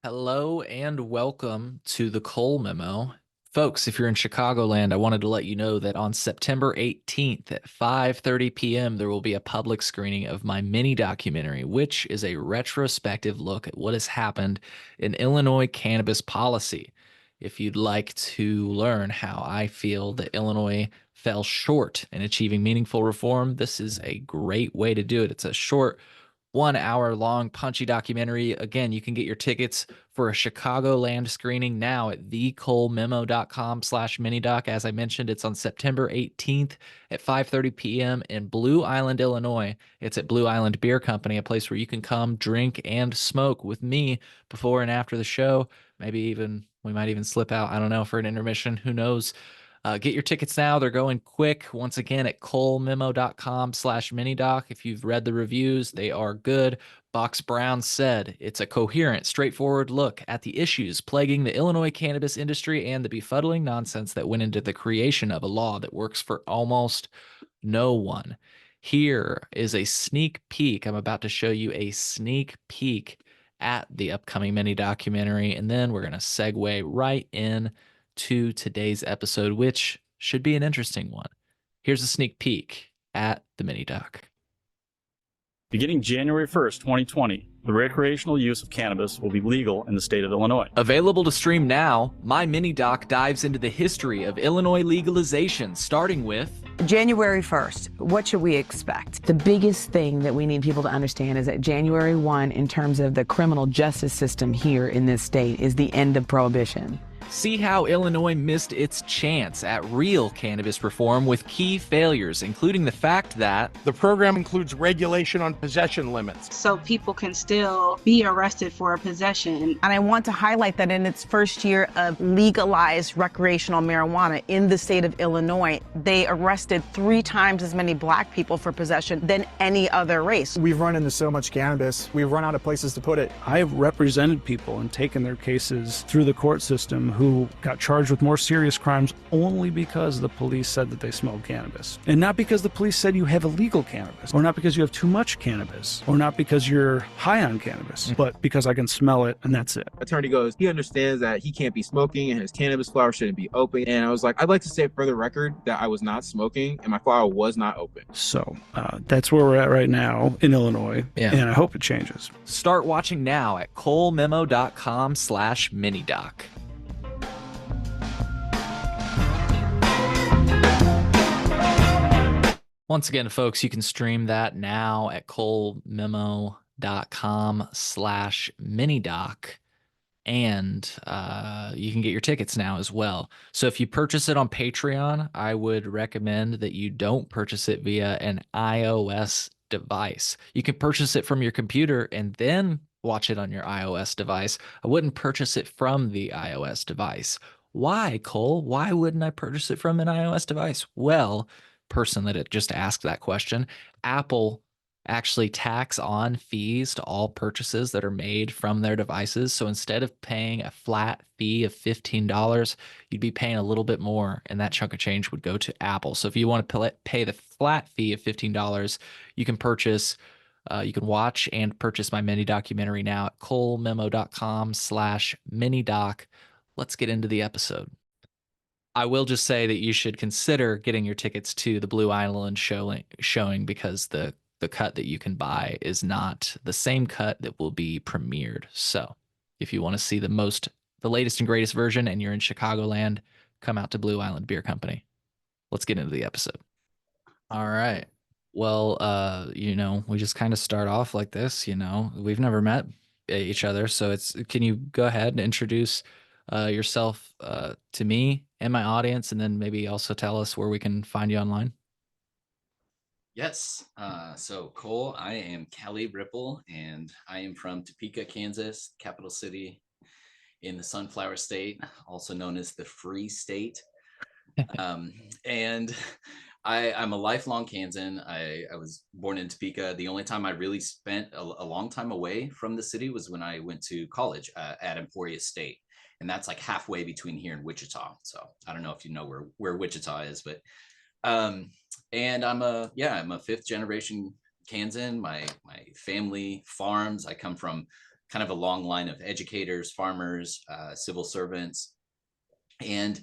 Hello and welcome to the Cole Memo. Folks, if you're in Chicagoland, I wanted to let you know that on September 18th at 5:30 p.m., there will be a public screening of my mini documentary, which is a retrospective look at what has happened in Illinois cannabis policy. If you'd like to learn how I feel that Illinois fell short in achieving meaningful reform, this is a great way to do it. It's a short 1 hour long punchy documentary. Again, you can get your tickets for a Chicagoland screening now at thecolememo.com/minidoc. As I mentioned, it's on September 18th at 5:30 p.m. in Blue Island, Illinois. It's at Blue Island Beer Company, a place where you can come drink and smoke with me before and after the show. Maybe even we might even slip out, I don't know, for an intermission. Who knows? Get your tickets now. They're going quick. Once again, at colememo.com/minidoc. If you've read the reviews, they are good. Box Brown said it's a coherent, straightforward look at the issues plaguing the Illinois cannabis industry and the befuddling nonsense that went into the creation of a law that works for almost no one. Here is a sneak peek. I'm about to show you a sneak peek at the upcoming mini documentary, and then we're going to segue right in to today's episode, which should be an interesting one. Here's a sneak peek at the mini doc. Beginning January 1st, 2020, the recreational use of cannabis will be legal in the state of Illinois. Available to stream now, my mini doc dives into the history of Illinois legalization, starting with January 1st, what should we expect? The biggest thing that we need people to understand is that January 1, in terms of the criminal justice system here in this state, is the end of prohibition. See how Illinois missed its chance at real cannabis reform with key failures, including the fact that the program includes regulation on possession limits. So people can still be arrested for a possession. And I want to highlight that in its first year of legalized recreational marijuana in the state of Illinois, they arrested 3 times as many black people for possession than any other race. We've run into so much cannabis, we've run out of places to put it. I have represented people and taken their cases through the court system who got charged with more serious crimes only because the police said that they smelled cannabis. And not because the police said you have illegal cannabis, or not because you have too much cannabis, or not because you're high on cannabis, but because I can smell it and that's it. Attorney goes, he understands that he can't be smoking and his cannabis flower shouldn't be open. And I was like, I'd like to say for the record that I was not smoking and my flower was not open. So that's where we're at right now in Illinois, and I hope it changes. Start watching now at colememo.com/minidoc. Once again, folks, you can stream that now at colememo.com/minidoc, and you can get your tickets now as well. So if you purchase it on Patreon, I would recommend that you don't purchase it via an iOS device. You can purchase it from your computer and then watch it on your iOS device. I wouldn't purchase it from the iOS device. Why, Cole? Why wouldn't I purchase it from an iOS device? Well, person that just asked that question, Apple actually tax on fees to all purchases that are made from their devices. So instead of paying a flat fee of $15, you'd be paying a little bit more, and that chunk of change would go to Apple. So if you want to pay the flat fee of $15, you can purchase, you can watch and purchase my mini documentary now at colememo.com/minidoc. Let's get into the episode. I will just say that you should consider getting your tickets to the Blue Island showing because the cut that you can buy is not the same cut that will be premiered. So if you want to see the latest and greatest version and you're in Chicagoland, come out to Blue Island Beer Company. Let's get into the episode. All right. Well, we just kind of start off like this, we've never met each other. So can you go ahead and introduce yourself to me and my audience, and then maybe also tell us where we can find you online? Yes. So Cole, I am Callie Rippel, and I am from Topeka, Kansas, capital city in the Sunflower State, also known as the Free State. And I'm a lifelong Kansan. I was born in Topeka. The only time I really spent a long time away from the city was when I went to college at Emporia State. And that's like halfway between here and Wichita. So I don't know if you know where Wichita is, but and I'm a 5th generation Kansan. My family farms. I come from kind of a long line of educators, farmers, civil servants. And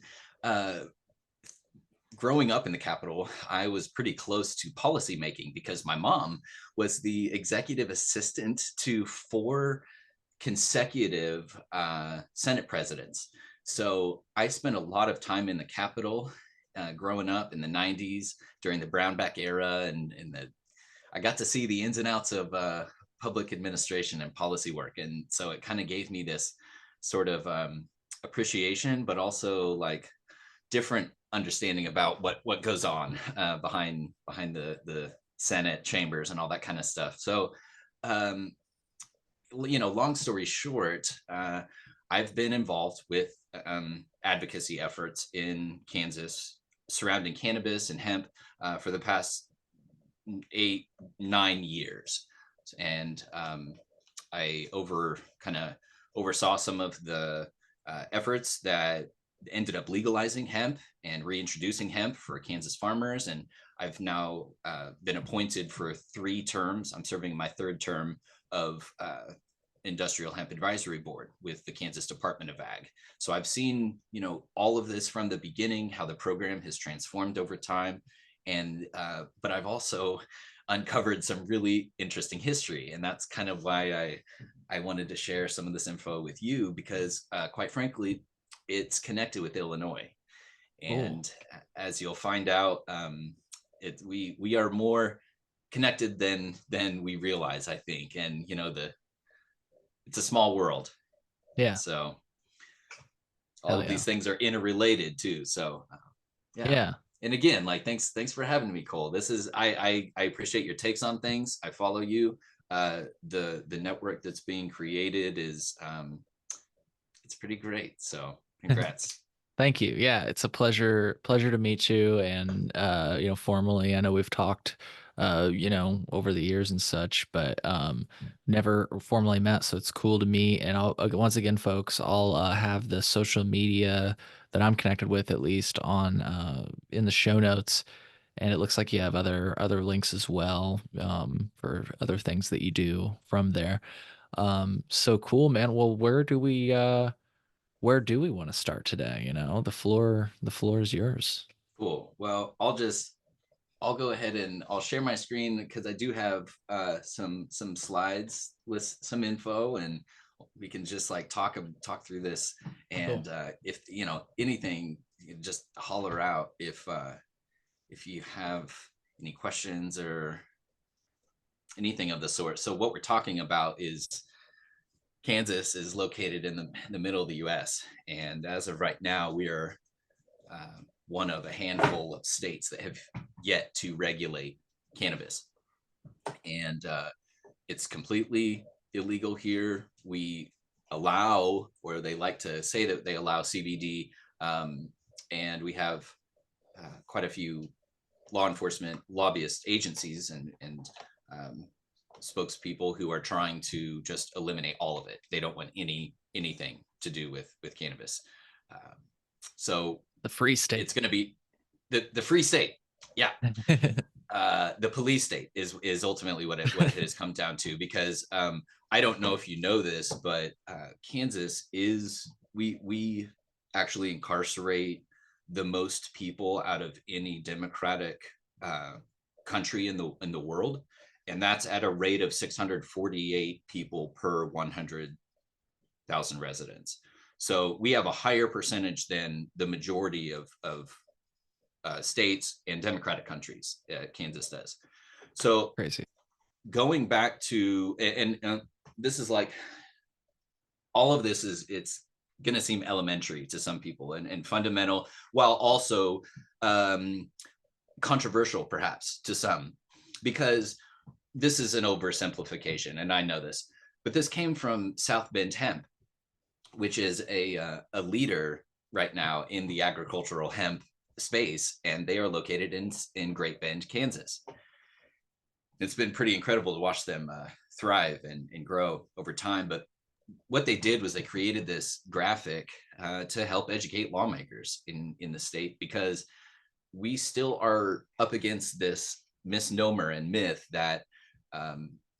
growing up in the Capitol, I was pretty close to policymaking because my mom was the executive assistant to 4 consecutive Senate presidents. So I spent a lot of time in the Capitol growing up in the 90s during the Brownback era, and I got to see the ins and outs of public administration and policy work. And so it kind of gave me this sort of appreciation, but also like different understanding about what goes on behind the Senate chambers and all that kind of stuff. So long story short, I've been involved with advocacy efforts in Kansas surrounding cannabis and hemp for the past 8-9 years. And I oversaw some of the efforts that ended up legalizing hemp and reintroducing hemp for Kansas farmers. And I've now been appointed for 3 terms. I'm serving my 3rd term of Industrial Hemp Advisory Board with the Kansas Department of Ag. So I've seen, all of this from the beginning, how the program has transformed over time. And but I've also uncovered some really interesting history. And that's kind of why I wanted to share some of this info with you, because quite frankly, it's connected with Illinois. And as you'll find out, we are more connected than we realize, I think. And it's a small world. Yeah. So all of these things are interrelated too. So yeah. And again, like thanks for having me, Cole. This is I appreciate your takes on things. I follow you. The network that's being created is it's pretty great. So congrats. Thank you. Yeah, it's a pleasure to meet you. And formally, I know we've talked over the years and such, but never formally met. So it's cool to meet. And I'll once again, folks, I'll have the social media that I'm connected with, at least on in the show notes. And it looks like you have other links as well for other things that you do from there. So cool, man. Well, where do we want to start today? The floor is yours. Cool. Well, I'll go ahead and I'll share my screen because I do have some slides with some info, and we can just like talk through this. And if anything, just holler out if you have any questions or anything of the sort. So what we're talking about is Kansas is located in the middle of the U.S. And as of right now, we are one of a handful of states that have yet to regulate cannabis. And it's completely illegal here. We allow, or they like to say that they allow CBD, and we have quite a few law enforcement lobbyist agencies and spokespeople who are trying to just eliminate all of it. They don't want anything to do with cannabis. So the free state. It's going to be the free state. Yeah. The police state is ultimately what it has come down to, because I don't know if you know this, but Kansas we actually incarcerate the most people out of any democratic country in the world. And that's at a rate of 648 people per 100,000 residents. So we have a higher percentage than the majority of states and democratic countries. Kansas does. So crazy. Going back to, and this is like, all of this it's going to seem elementary to some people and fundamental, while also controversial perhaps to some, because this is an oversimplification, and I know this, but this came from South Bend Hemp, which is a leader right now in the agricultural hemp space, and they are located in Great Bend, Kansas. It's been pretty incredible to watch them thrive and grow over time. But what they did was they created this graphic to help educate lawmakers in the state, because we still are up against this misnomer and myth that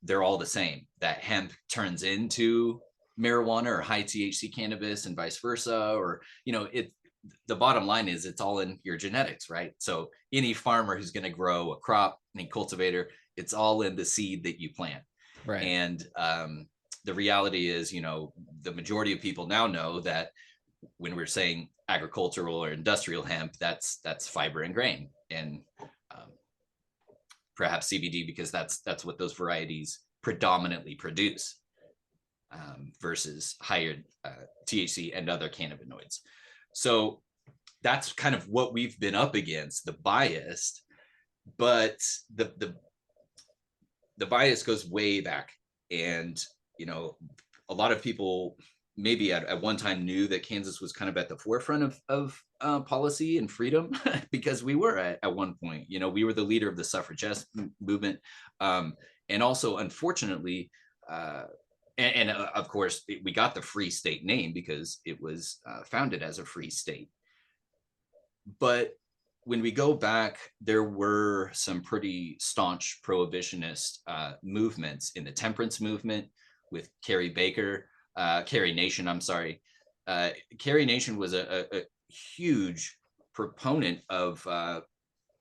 they're all the same, that hemp turns into marijuana or high THC cannabis and vice versa, or, you know, the bottom line is it's all in your genetics, right? So any farmer who's going to grow a crop, any cultivator, it's all in the seed that you plant. Right. And the reality is, you know, the majority of people now know that when we're saying agricultural or industrial hemp, that's fiber and grain, and perhaps CBD, because that's what those varieties predominantly produce, versus higher THC and other cannabinoids. So that's kind of what we've been up against, the bias. But the bias goes way back, and, you know, a lot of people maybe at one time knew that Kansas was kind of at the forefront of policy and freedom, because we were at one point, you know, we were the leader of the suffragette movement, and also, unfortunately, of course, we got the free state name because it was founded as a free state. But when we go back, there were some pretty staunch prohibitionist movements in the temperance movement with Carrie Nation. I'm sorry. Carrie Nation was a huge proponent of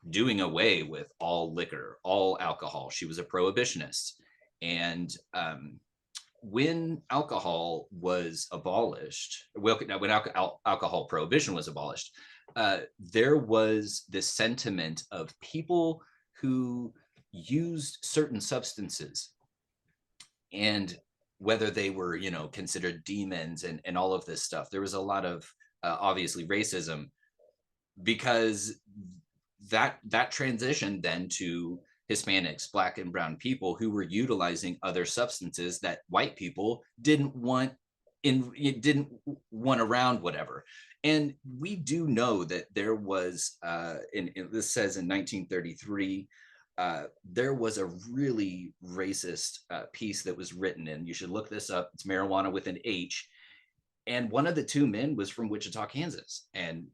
doing away with all liquor, all alcohol. She was a prohibitionist. And when alcohol was abolished, when alcohol prohibition was abolished, there was this sentiment of people who used certain substances, and whether they were, you know, considered demons and all of this stuff. There was a lot of obviously racism, because that transitioned then to Hispanics, Black and brown people who were utilizing other substances that white people didn't want around, whatever. And we do know that there was, this says in 1933, there was a really racist piece that was written, and you should look this up. It's Marijuana with an H. And one of the two men was from Wichita, Kansas. And,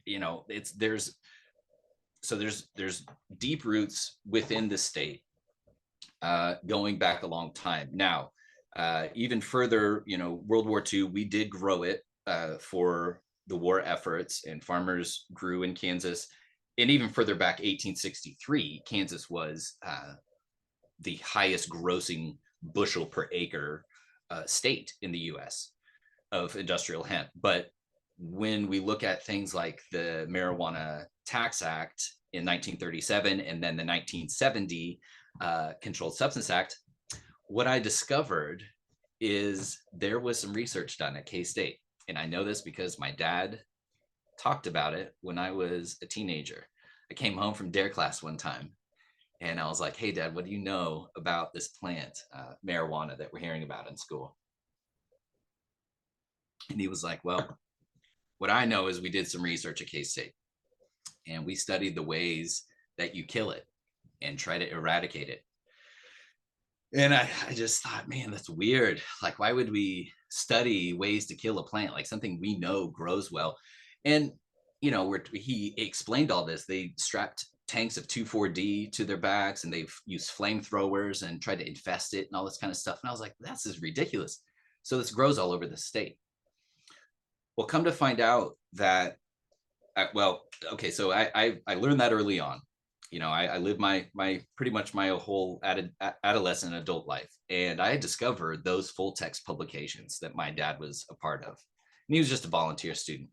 you know, there's deep roots within the state, going back a long time. Now, even further, you know, World War II, we did grow it for the war efforts, and farmers grew in Kansas. And even further back, 1863, Kansas was the highest grossing bushel per acre state in the US of industrial hemp. But when we look at things like the Marijuana Tax Act in 1937 and then the 1970 Controlled Substance Act, what I discovered is there was some research done at K-State. And I know this because my dad talked about it when I was a teenager. I came home from DARE class one time, and I was like, "Hey, Dad, what do you know about this plant, marijuana, that we're hearing about in school?" And he was like, "Well, what I know is we did some research at K-State, and we studied the ways that you kill it and try to eradicate it." And I just thought, man, that's weird. Like, why would we study ways to kill a plant, like something we know grows well? And, you know, he explained all this. They strapped tanks of 2,4-D to their backs, and they've used flamethrowers and tried to infest it and all this kind of stuff. And I was like, that's just ridiculous. So this grows all over the state. Well, come to find out that, so I learned that early on. You know, I lived my pretty much my whole adolescent adult life, and I discovered those full text publications that my dad was a part of, and he was just a volunteer student.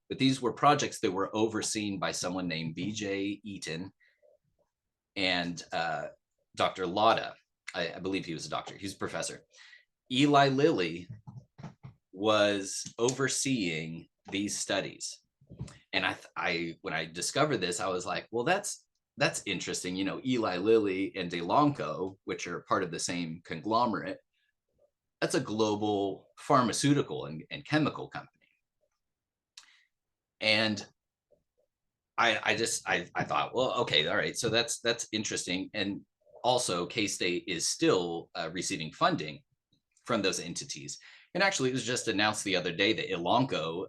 But these were projects that were overseen by someone named B.J. Eaton and Dr. Lauda. I believe he was a doctor. He's a professor. Eli Lilly was overseeing these studies. And when I discovered this, I was like, well, that's interesting. You know, Eli Lilly and Elanco, which are part of the same conglomerate, that's a global pharmaceutical and chemical company. And I thought, well, okay, all right, so that's interesting. And also, K-State is still receiving funding from those entities. And actually, it was just announced the other day that Elanco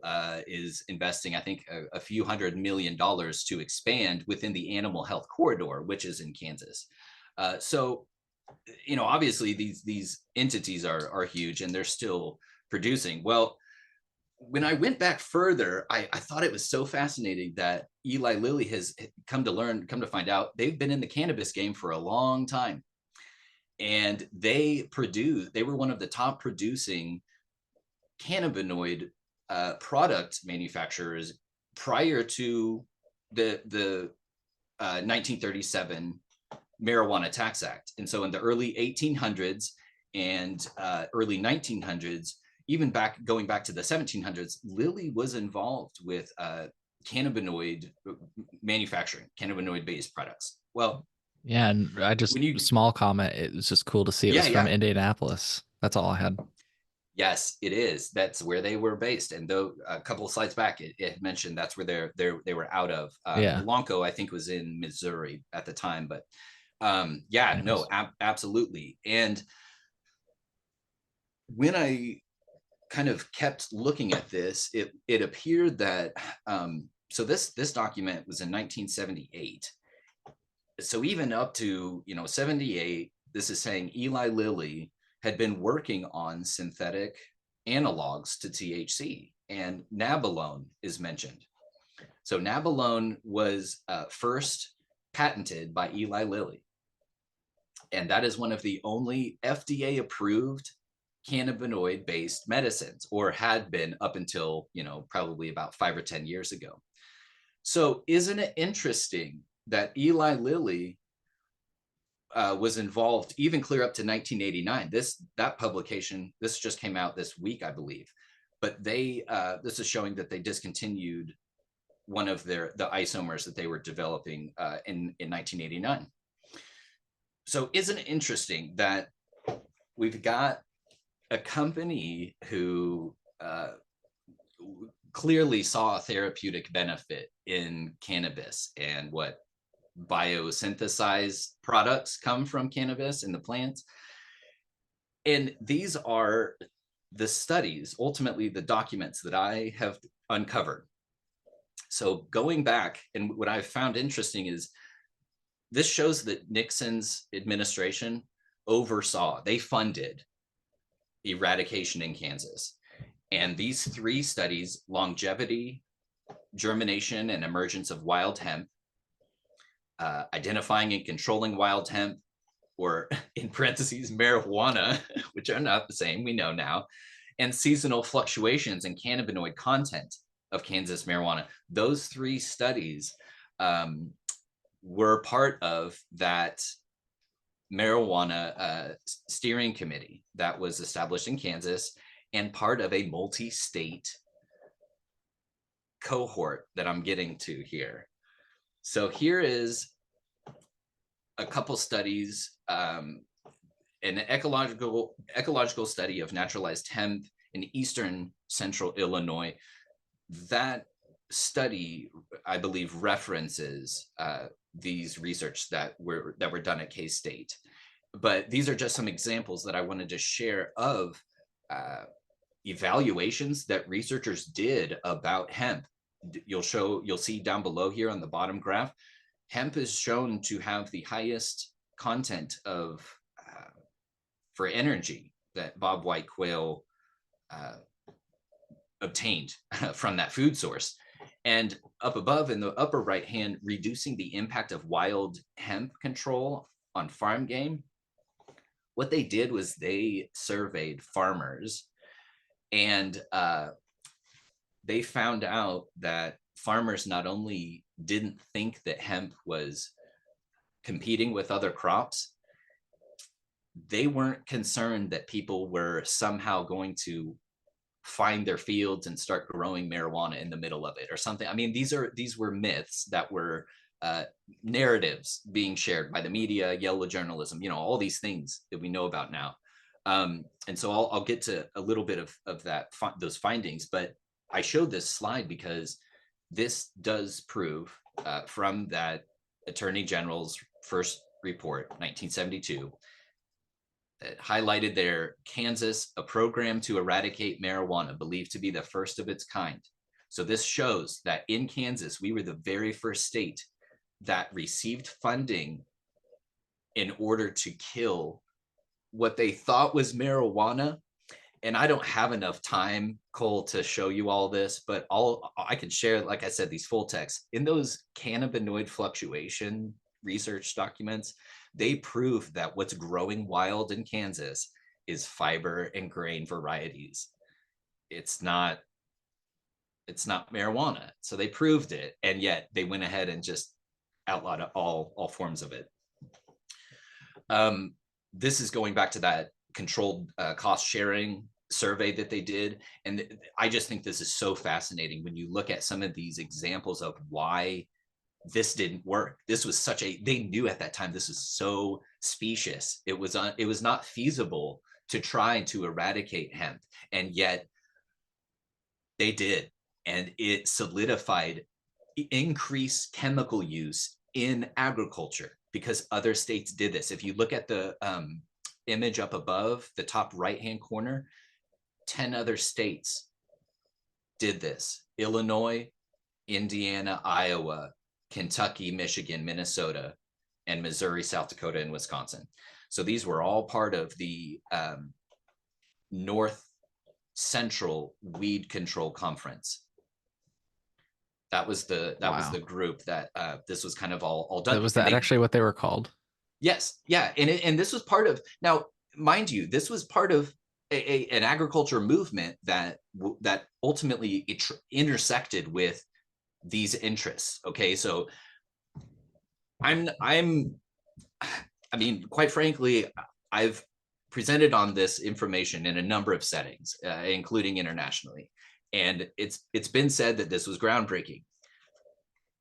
is investing, I think, a few $100 million to expand within the animal health corridor, which is in Kansas. So obviously these entities are huge and they're still producing. Well, when I went back further, I thought it was so fascinating that Eli Lilly has come to find out they've been in the cannabis game for a long time. And they were one of the top producing cannabinoid product manufacturers prior to the 1937 Marijuana Tax Act. And so in the early 1800s and early 1900s, even going back to the 1700s, Lilly was involved with cannabinoid manufacturing, cannabinoid-based products. Well, Yeah, and small comment. It was just cool to see it was from Indianapolis. That's all I had. Yes, it is. That's where they were based. And though a couple of slides back, it mentioned that's where they were out of. Blanco, I think, was in Missouri at the time. But absolutely. And when I kind of kept looking at this, it appeared that so this document was in 1978. So even up to 78, this is saying Eli Lilly had been working on synthetic analogs to THC, and nabilone is mentioned. So nabilone was first patented by Eli Lilly, and that is one of the only FDA approved cannabinoid-based medicines, or had been up until probably about 5 or 10 years ago. So isn't it interesting that Eli Lilly was involved even clear up to 1989? That publication, this just came out this week, I believe, but this is showing that they discontinued one of the isomers that they were developing in 1989. So isn't it interesting that we've got a company who clearly saw a therapeutic benefit in cannabis, and what biosynthesized products come from cannabis in the plants. And these are the studies, ultimately the documents that I have uncovered. So going back, and what I've found interesting is this shows that Nixon's administration they funded eradication in Kansas. And these 3 studies, longevity, germination, and emergence of wild hemp, identifying and controlling wild hemp, or in parentheses, marijuana, which are not the same, we know now, and seasonal fluctuations in cannabinoid content of Kansas marijuana. Those 3 studies were part of that marijuana steering committee that was established in Kansas, and part of a multi-state cohort that I'm getting to here. So here is a couple studies, an ecological study of naturalized hemp in eastern central Illinois. That study, I believe, references these research that were done at K-State. But these are just some examples that I wanted to share of evaluations that researchers did about hemp. You'll see down below here on the bottom graph, hemp is shown to have the highest content of for energy that Bob White quail obtained from that food source. And up above in the upper right hand, reducing the impact of wild hemp control on farm game. What they did was they surveyed farmers, and they found out that farmers not only didn't think that hemp was competing with other crops, they weren't concerned that people were somehow going to find their fields and start growing marijuana in the middle of it or something. I mean, these were myths that were narratives being shared by the media, yellow journalism, all these things that we know about now. And so I'll get to a little bit of those findings, but I showed this slide because this does prove from that Attorney General's first report, 1972, that highlighted there, Kansas, a program to eradicate marijuana, believed to be the first of its kind. So this shows that in Kansas, we were the very first state that received funding in order to kill what they thought was marijuana. And I don't have enough time, Cole, to show you all this, but all I can share, like I said, these full texts in those cannabinoid fluctuation research documents. They prove that what's growing wild in Kansas is fiber and grain varieties. It's not marijuana. So they proved it, and yet they went ahead and just outlawed all forms of it. This is going back to that controlled cost sharing survey that they did. And I just think this is so fascinating when you look at some of these examples of why this didn't work. This was they knew at that time, this was so specious. It was not feasible to try to eradicate hemp. And yet they did. And it solidified increased chemical use in agriculture because other states did this. If you look at the image up above, the top right-hand corner, 10 other states did this. Illinois, Indiana, Iowa, Kentucky, Michigan, Minnesota, and Missouri, South Dakota, and Wisconsin. So these were all part of the North Central Weed Control Conference. That was the group that this was kind of all done. Was that actually what they were called? Yes, yeah, and this was part of, now mind you, this was part of an agriculture movement that ultimately intersected with these interests. Okay, so I mean, quite frankly, I've presented on this information in a number of settings, including internationally. And it's been said that this was groundbreaking.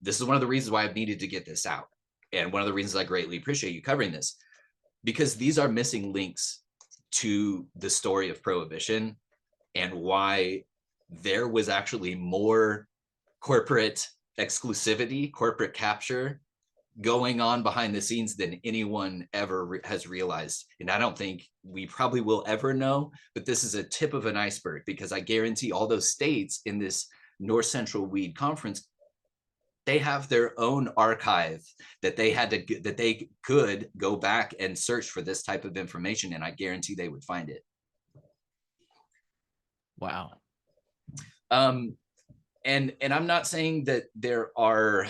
This is one of the reasons why I've needed to get this out. And one of the reasons I greatly appreciate you covering this, because these are missing links to the story of Prohibition and why there was actually more corporate exclusivity, corporate capture going on behind the scenes than anyone ever has realized. And I don't think we probably will ever know, but this is a tip of an iceberg, because I guarantee all those states in this North Central Weed Conference, they have their own archive that they could go back and search for this type of information, and I guarantee they would find it. Wow. And I'm not saying that there are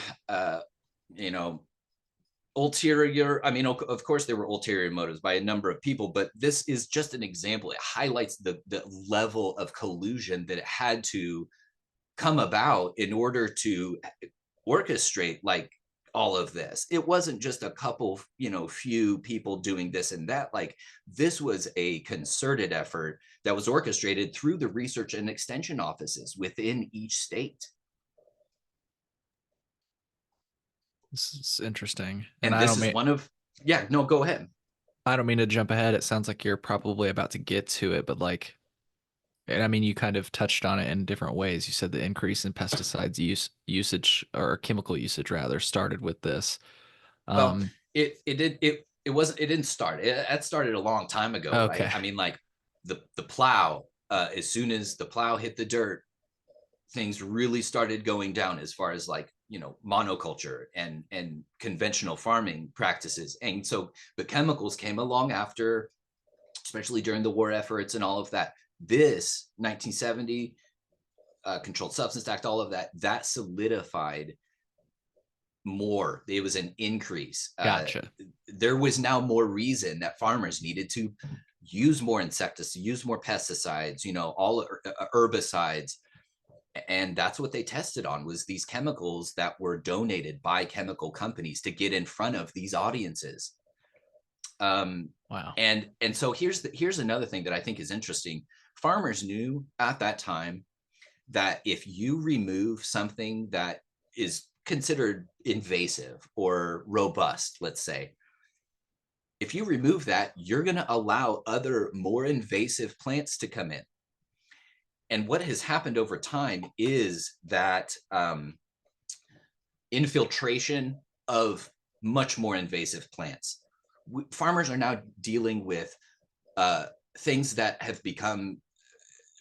ulterior, I mean, of course there were ulterior motives by a number of people, but this is just an example. It highlights the level of collusion that it had to come about in order to orchestrate like all of this. It wasn't just a couple, few people doing this and that. Like, this was a concerted effort that was orchestrated through the research and extension offices within each state. This is interesting. And this is one of, yeah, no, go ahead. I don't mean to jump ahead. It sounds like you're probably about to get to it, but and I mean, you kind of touched on it in different ways. You said the increase in pesticides usage, or chemical usage rather, started with this. Well, it didn't start. It started a long time ago. Okay. Right? I mean, like the plow, as soon as the plow hit the dirt, things really started going down as far as monoculture and conventional farming practices. And so the chemicals came along after, especially during the war efforts and all of that. This 1970 Controlled Substance Act, all of that solidified more. It was an increase. Gotcha. There was now more reason that farmers needed to use more insecticides, use more pesticides, all herbicides. And that's what they tested on, was these chemicals that were donated by chemical companies to get in front of these audiences. Wow. And so here's another thing that I think is interesting. Farmers knew at that time that if you remove something that is considered invasive or robust, let's say, if you remove that, you're going to allow other more invasive plants to come in. And what has happened over time is that infiltration of much more invasive plants. Farmers are now dealing with things that have become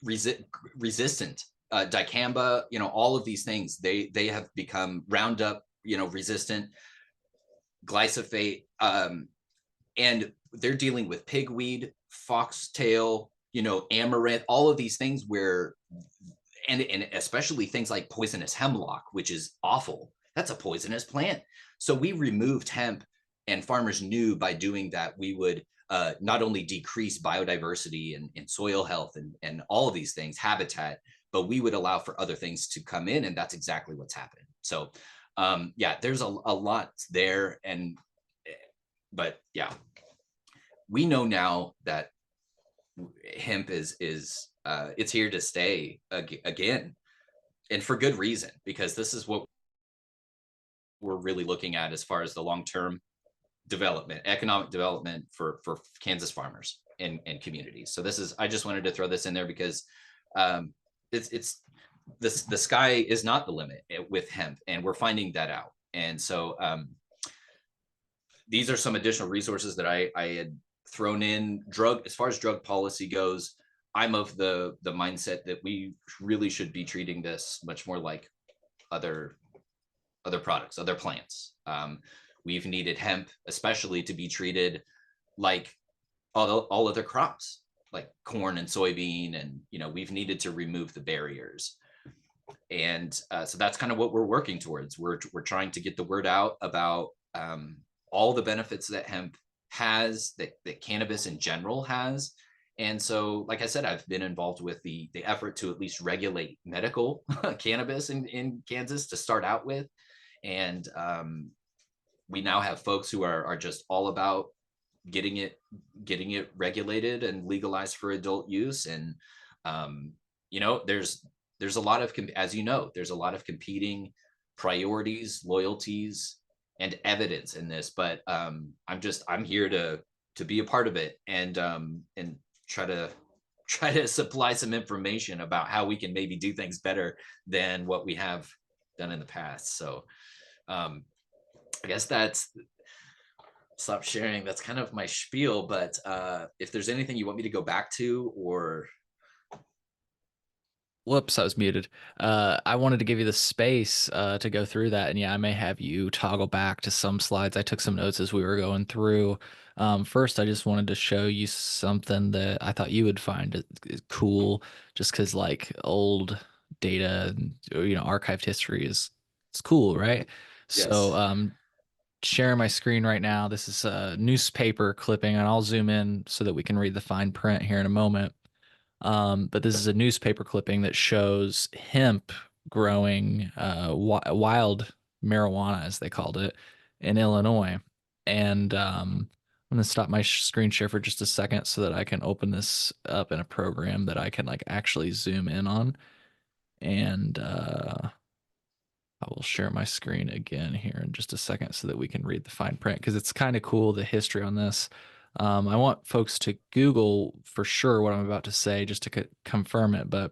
resistant. Dicamba, all of these things, they have become Roundup, resistant, glyphosate, and they're dealing with pigweed, foxtail, you know, amaranth, all of these things where, and especially things like poisonous hemlock, which is awful. That's a poisonous plant. So we removed hemp, and farmers knew by doing that we would not only decrease biodiversity and soil health and all of these things, habitat, but we would allow for other things to come in, and that's exactly what's happening. So yeah, there's a lot there, and but yeah, we know now that hemp is it's here to stay again, and for good reason, because this is what we're really looking at as far as the long-term development, economic development for Kansas farmers and communities. So this is, I just wanted to throw this in there because it's the sky is not the limit with hemp, and we're finding that out. And so these are some additional resources that I had thrown in. As far as drug policy goes, I'm of the mindset that we really should be treating this much more like other products, other plants. We've needed hemp, especially, to be treated like all other crops, like corn and soybean, and you know, we've needed to remove the barriers. And so that's kind of what we're working towards. We're trying to get the word out about all the benefits that hemp has, that cannabis in general has. And so, like I said, I've been involved with the effort to at least regulate medical cannabis in Kansas to start out with. And we now have folks who are just all about getting it regulated and legalized for adult use. And you know, there's a lot of, as you know, there's a lot of competing priorities, loyalties, and evidence in this. But I'm here to be a part of it, and try to supply some information about how we can maybe do things better than what we have done in the past. So I guess stop sharing. That's kind of my spiel, but if there's anything you want me to go back to, or Whoops, I was muted. I wanted to give you the space to go through that. And yeah, I may have you toggle back to some slides. I took some notes as we were going through. First, I just wanted to show you something that I thought you would find cool, just because like old data, you know, archived history it's cool, right? So yes. sharing my screen right now. This is a newspaper clipping, and I'll zoom in so that we can read the fine print here in a moment. But this is a newspaper clipping that shows hemp growing wild marijuana, as they called it, in Illinois. And I'm going to stop my screen share for just a second so that I can open this up in a program that I can like actually zoom in on. And I will share my screen again here in just a second so that we can read the fine print, because it's kind of cool, the history on this. I want folks to Google for sure what I'm about to say just to confirm it, but I'm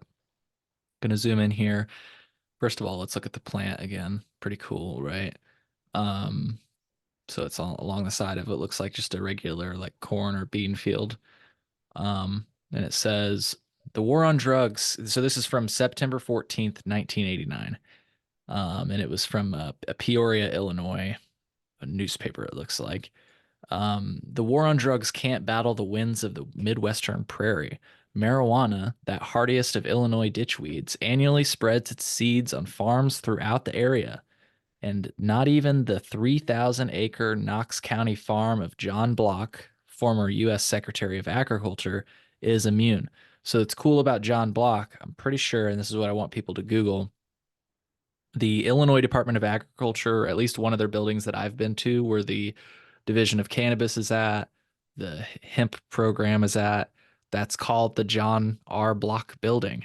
going to zoom in here. First of all, let's look at the plant again. Pretty cool, right? Um, so it's all along the side of it. Looks like just a regular like corn or bean field. And it says the war on drugs. So this is from September 14th, 1989. And it was from Peoria, Illinois, a newspaper, it looks like. The war on drugs can't battle the winds of the Midwestern prairie. Marijuana, that hardiest of Illinois ditchweeds, annually spreads its seeds on farms throughout the area. And not even the 3,000-acre Knox County farm of John Block, former U.S. Secretary of Agriculture, is immune. So it's cool about John Block, I'm pretty sure, and this is what I want people to Google, the Illinois Department of Agriculture, at least one of their buildings that I've been to, where the Division of Cannabis is at, the hemp program is at, that's called the John R. Block building.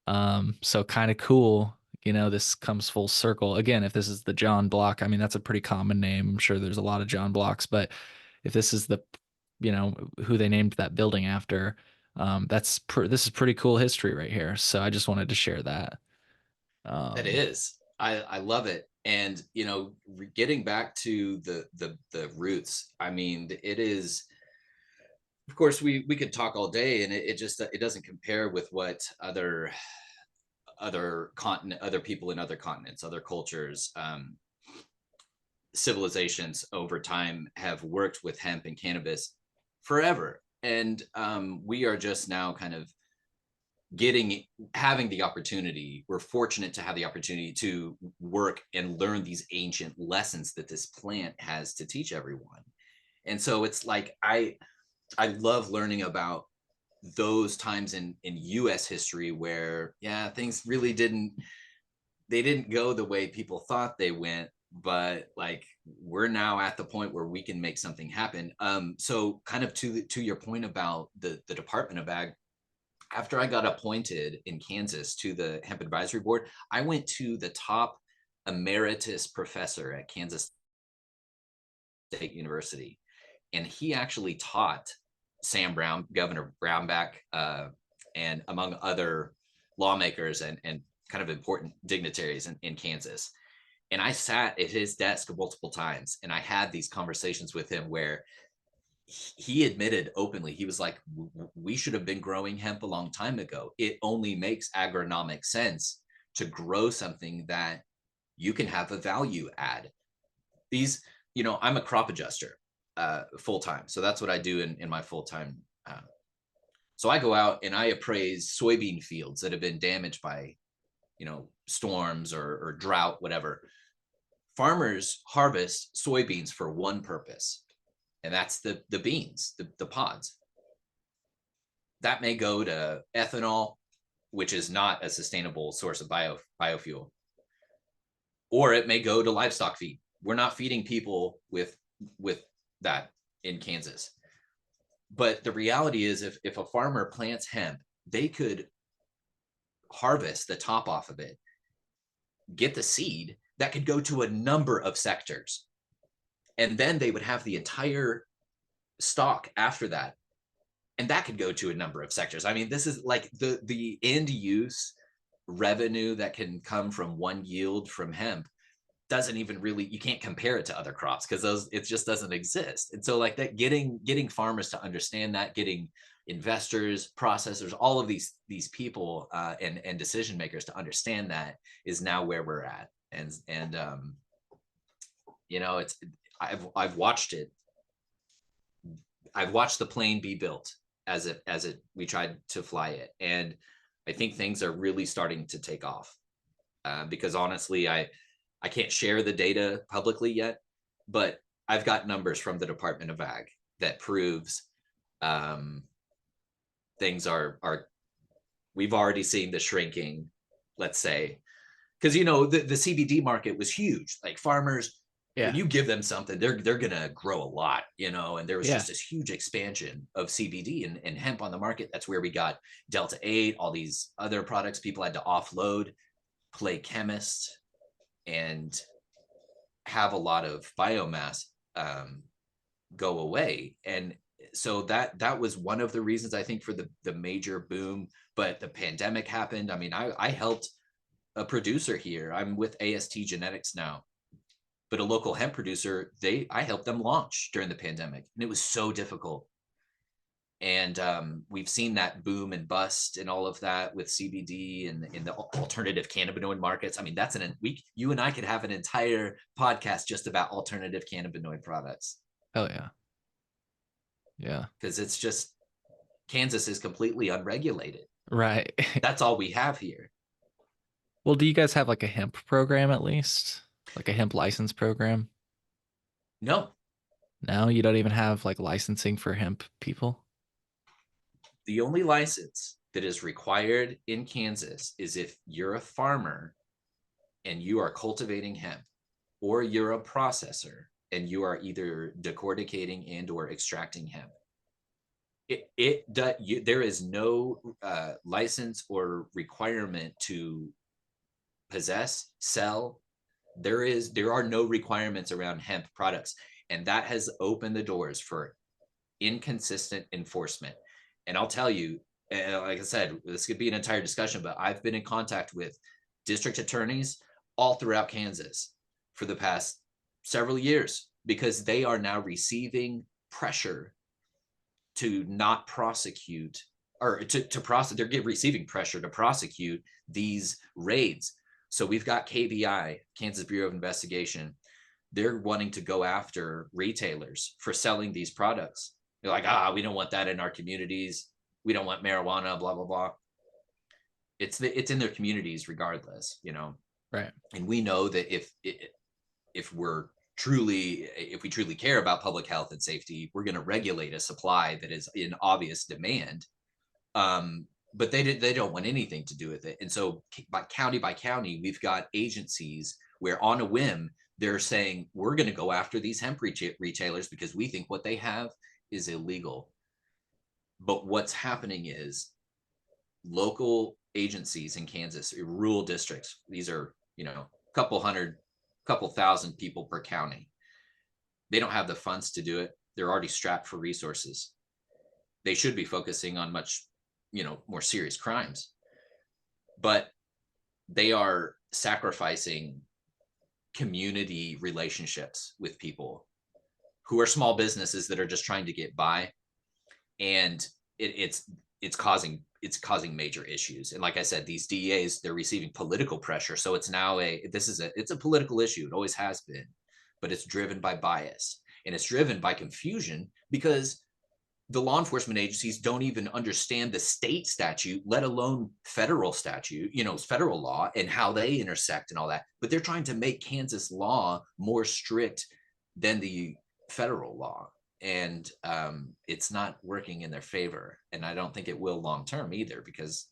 So kind of cool, you know, this comes full circle. Again, if this is the John Block, I mean, that's a pretty common name. I'm sure there's a lot of John Blocks, but if this is the, you know, who they named that building after, this is pretty cool history right here. So I just wanted to share that. It is. I love it. And you know, getting back to the roots, I mean, it is, of course, we could talk all day, and it just, it doesn't compare with what other people in other continents, other cultures, civilizations over time have worked with hemp and cannabis forever. And we are just now kind of having the opportunity. We're fortunate to have the opportunity to work and learn these ancient lessons that this plant has to teach everyone. And so it's like, I love learning about those times in US history where, yeah, things really didn't go the way people thought they went, but like we're now at the point where we can make something happen. So kind of to your point about the Department of Ag, after I got appointed in Kansas to the Hemp Advisory Board, I went to the top emeritus professor at Kansas State University, and he actually taught Sam Brown, Governor Brownback, and among other lawmakers and kind of important dignitaries in Kansas. And I sat at his desk multiple times, and I had these conversations with him where he admitted openly, he was like, we should have been growing hemp a long time ago. It only makes agronomic sense to grow something that you can have a value add. These, I'm a crop adjuster full time. So that's what I do in my full time. So I go out and I appraise soybean fields that have been damaged by, storms or drought, whatever. Farmers harvest soybeans for one purpose, and that's the beans, the pods. That may go to ethanol, which is not a sustainable source of biofuel, or it may go to livestock feed. We're not feeding people with that in Kansas. But the reality is, if a farmer plants hemp, they could harvest the top off of it, get the seed that could go to a number of sectors. And then they would have the entire stock after that. And that could go to a number of sectors. I mean, this is like the end use revenue that can come from one yield from hemp doesn't even really, you can't compare it to other crops because it just doesn't exist. And so like that, getting farmers to understand that, getting investors, processors, all of these people and decision makers to understand that is now where we're at. And it's, I've watched it. I've watched the plane be built as we tried to fly it. And I think things are really starting to take off because honestly, I can't share the data publicly yet, but I've got numbers from the Department of Ag that proves things are we've already seen the shrinking, let's say, because the CBD market was huge. Like farmers, when you give them something, they're gonna grow a lot, and there was just this huge expansion of CBD and hemp on the market. That's where we got Delta 8, all these other products people had to offload, play chemist, and have a lot of biomass go away. And so that was one of the reasons I think for the major boom. But the pandemic happened. I mean, I helped a producer here. I'm with AST Genetics now, but a local hemp producer, I helped them launch during the pandemic, and it was so difficult. And we've seen that boom and bust and all of that with CBD and in the alternative cannabinoid markets. I mean, you and I could have an entire podcast just about alternative cannabinoid products. Hell yeah. Yeah. Because it's just, Kansas is completely unregulated. Right. That's all we have here. Well, do you guys have like a hemp program at least? Like a hemp license program? No. No, you don't even have like licensing for hemp people? The only license that is required in Kansas is if you're a farmer and you are cultivating hemp, or you're a processor and you are either decorticating and or extracting hemp. There is no license or requirement to possess, sell. There are no requirements around hemp products, and that has opened the doors for inconsistent enforcement. And I'll tell you, like I said, this could be an entire discussion, but I've been in contact with district attorneys all throughout Kansas for the past several years because they are now receiving pressure to not prosecute, or to prosecute. They're receiving pressure to prosecute these raids. So we've got KBI, Kansas Bureau of Investigation. they're wanting to go after retailers for selling these products. They're like, we don't want that in our communities. We don't want marijuana, blah, blah, blah. It's in their communities regardless, you know? Right. And we know that if we truly care about public health and safety, we're going to regulate a supply that is in obvious demand. But they don't want anything to do with it. And so by county, we've got agencies where on a whim, they're saying, we're going to go after these hemp retailers because we think what they have is illegal. But what's happening is local agencies in Kansas, rural districts, these are, you know, couple thousand people per county. They don't have the funds to do it. They're already strapped for resources. They should be focusing on much, you know, more serious crimes, but they are sacrificing community relationships with people who are small businesses that are just trying to get by. And it's causing major issues. And like I said, these DEAs, they're receiving political pressure. So it's now it's a political issue. It always has been, but it's driven by bias and it's driven by confusion because the law enforcement agencies don't even understand the state statute, let alone federal statute, you know, federal law and how they intersect and all that. But they're trying to make Kansas law more strict than the federal law. And it's not working in their favor. And I don't think it will long term either because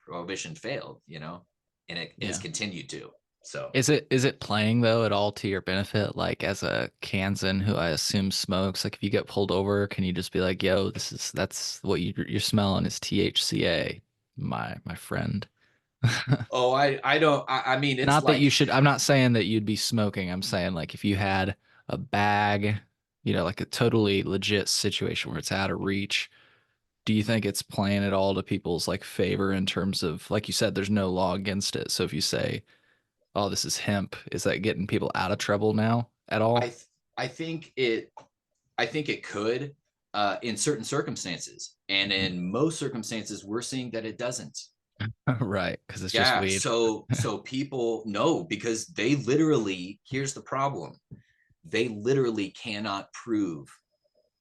Prohibition failed, you know, and it has continued to. So is it playing though at all to your benefit? Like as a Kansan who I assume smokes, like if you get pulled over, can you just be like, "Yo, that's what you're smelling is THCA, my friend." I mean, it's Not that like, you should. I'm not saying that you'd be smoking. I'm saying like if you had a bag, you know, like a totally legit situation where it's out of reach. Do you think it's playing at all to people's like favor in terms of, like you said, there's no law against it. So if you say, "Oh, this is hemp," is that getting people out of trouble now at all? I think it could in certain circumstances, and in most circumstances, we're seeing that it doesn't. Right, because it's just weed. So people know because they literally, here's the problem. They literally cannot prove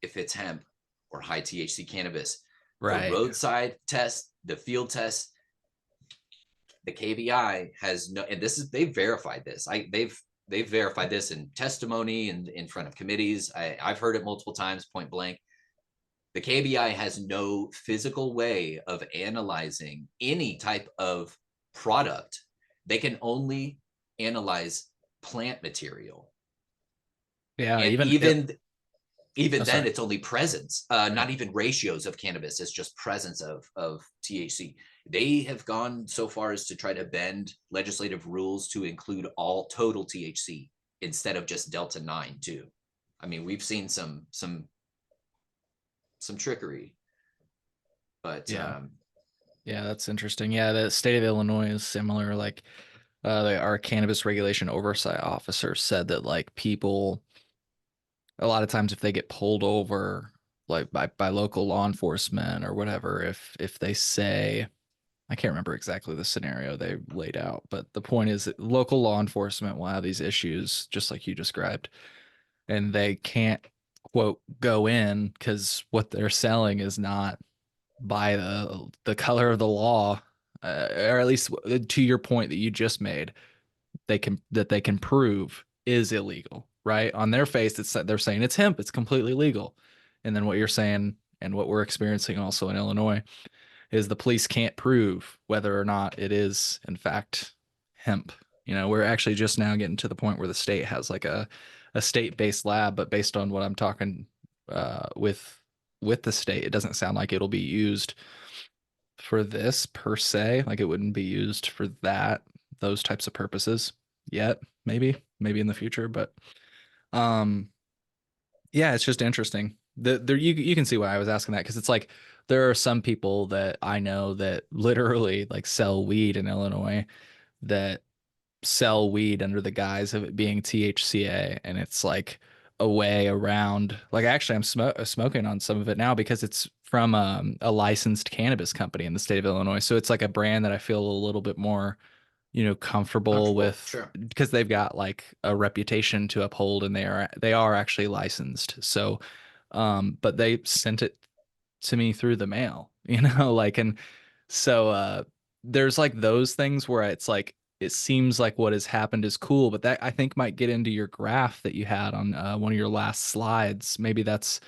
if it's hemp or high THC cannabis. Right. The roadside test, the field test, the KBI has no, and they've verified this. They've verified this in testimony and in front of committees. I've heard it multiple times, point blank. The KBI has no physical way of analyzing any type of product. They can only analyze plant material. Yeah, and even then, it's only presence, not even ratios of cannabis. It's just presence of THC. They have gone so far as to try to bend legislative rules to include all total THC instead of just Delta 9 too. I mean, we've seen some trickery, but yeah, that's interesting. Yeah, the state of Illinois is similar. Like, our cannabis regulation oversight officer said that like people, a lot of times if they get pulled over like by local law enforcement or whatever, if they say, I can't remember exactly the scenario they laid out, but the point is that local law enforcement will have these issues just like you described, and they can't, quote, go in because what they're selling is not by the color of the law, or at least to your point that you just made, they can prove is illegal, right? On their face, they're saying it's hemp, it's completely legal. And then what you're saying and what we're experiencing also in Illinois is the police can't prove whether or not it is in fact hemp. You know, we're actually just now getting to the point where the state has like a state-based lab, but based on what I'm talking with the state, it doesn't sound like it'll be used for this per se. Like it wouldn't be used for those types of purposes yet. Maybe in the future, but yeah, it's just interesting. You can see why I was asking that, because it's like there are some people that I know that literally like sell weed in Illinois that sell weed under the guise of it being THCA, and it's like a way around. Like actually, I'm smoking on some of it now because it's from a licensed cannabis company in the state of Illinois, so it's like a brand that I feel a little bit more comfortable with, Sure. because they've got like a reputation to uphold and they are actually licensed. So, but they sent it to me through the mail, like, and so, there's like those things where it's like, it seems like what has happened is cool, but that I think might get into your graph that you had on one of your last slides. Maybe that's